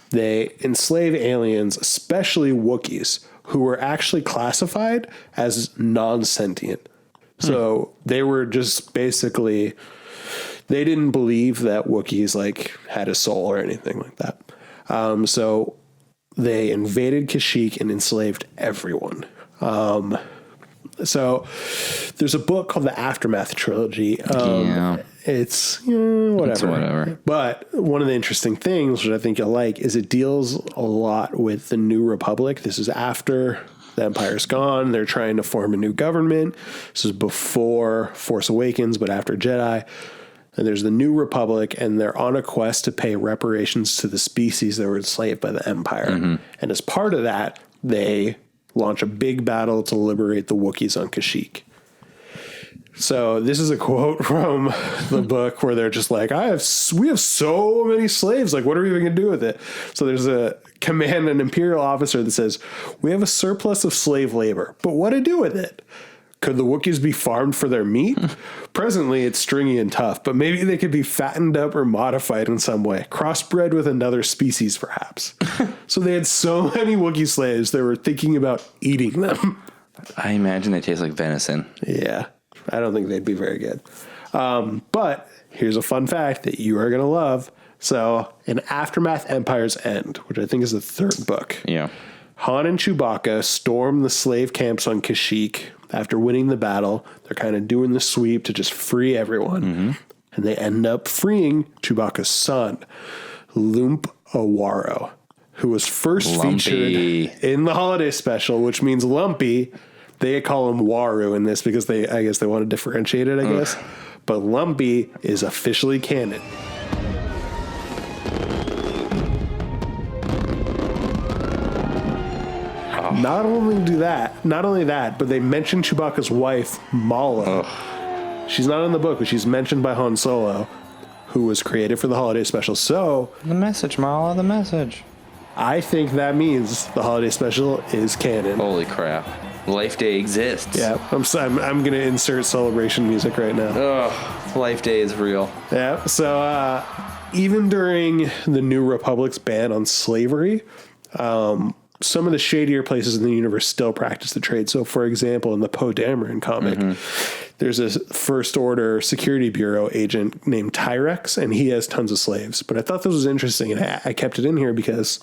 they enslave aliens, especially Wookiees, who were actually classified as non-sentient. So they were just basically, they didn't believe that Wookiees like had a soul or anything like that. So they invaded Kashyyyk and enslaved everyone. So there's a book called the Aftermath Trilogy. It's whatever. It's whatever. But one of the interesting things, which I think you'll like, is it deals a lot with the New Republic. This is after the Empire's gone. They're trying to form a new government. This is before Force Awakens, but after Jedi. And there's the New Republic, and they're on a quest to pay reparations to the species that were enslaved by the Empire. Mm-hmm. And as part of that, they launch a big battle to liberate the Wookiees on Kashyyyk. So this is a quote from the book where they're just like, we have so many slaves. Like, what are we even going to do with it? So there's an Imperial officer that says, we have a surplus of slave labor, but what to do with it? Could the Wookiees be farmed for their meat? Presently, it's stringy and tough, but maybe they could be fattened up or modified in some way. Crossbred with another species, perhaps. So they had so many Wookiee slaves, they were thinking about eating them. I imagine they taste like venison. Yeah, I don't think they'd be very good. But here's a fun fact that you are going to love. So in Aftermath Empire's End, which I think is the third book, Han and Chewbacca storm the slave camps on Kashyyyk. After winning the battle, they're kind of doing the sweep to just free everyone. Mm-hmm. And they end up freeing Chewbacca's son, Lump Awaro, who was first featured in the holiday special, which means lumpy. They call him Waru in this because I guess they want to differentiate it, I guess. But Lumpy is officially canon. Not only that, but they mention Chewbacca's wife, Mala. She's not in the book, but she's mentioned by Han Solo, who was created for the holiday special. So the message, Mala, the message. I think that means the holiday special is canon. Holy crap. Life Day exists. Yeah, I'm going to insert celebration music right now. Oh, Life Day is real. Yeah, so even during the New Republic's ban on slavery, some of the shadier places in the universe still practice the trade. So, for example, in the Poe Dameron comic, there's a First Order Security Bureau agent named Tyrex, and he has tons of slaves. But I thought this was interesting, and I kept it in here because,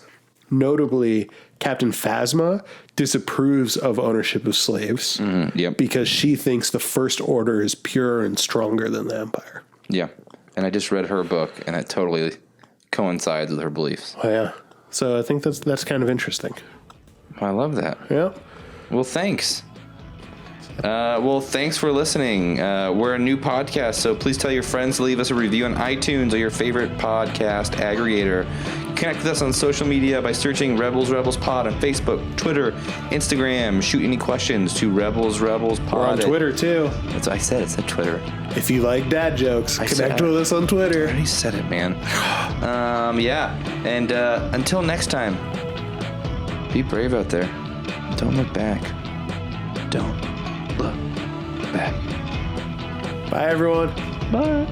notably, Captain Phasma disapproves of ownership of slaves because she thinks the First Order is purer and stronger than the Empire. Yeah, and I just read her book, and it totally coincides with her beliefs. Oh, yeah. So I think that's kind of interesting. I love that. Yeah. Well, thanks. Thanks for listening. We're a new podcast, so please tell your friends to leave us a review on iTunes or your favorite podcast aggregator. Connect with us on social media by searching Rebels Pod on Facebook, Twitter, Instagram. Shoot any questions to Rebels Pod. We're on Twitter, too. That's what I said. It's at Twitter. If you like dad jokes, connect with us on Twitter. I already said it, man. Yeah. And until next time, be brave out there. Don't look back. Don't look back. Bye, everyone. Bye.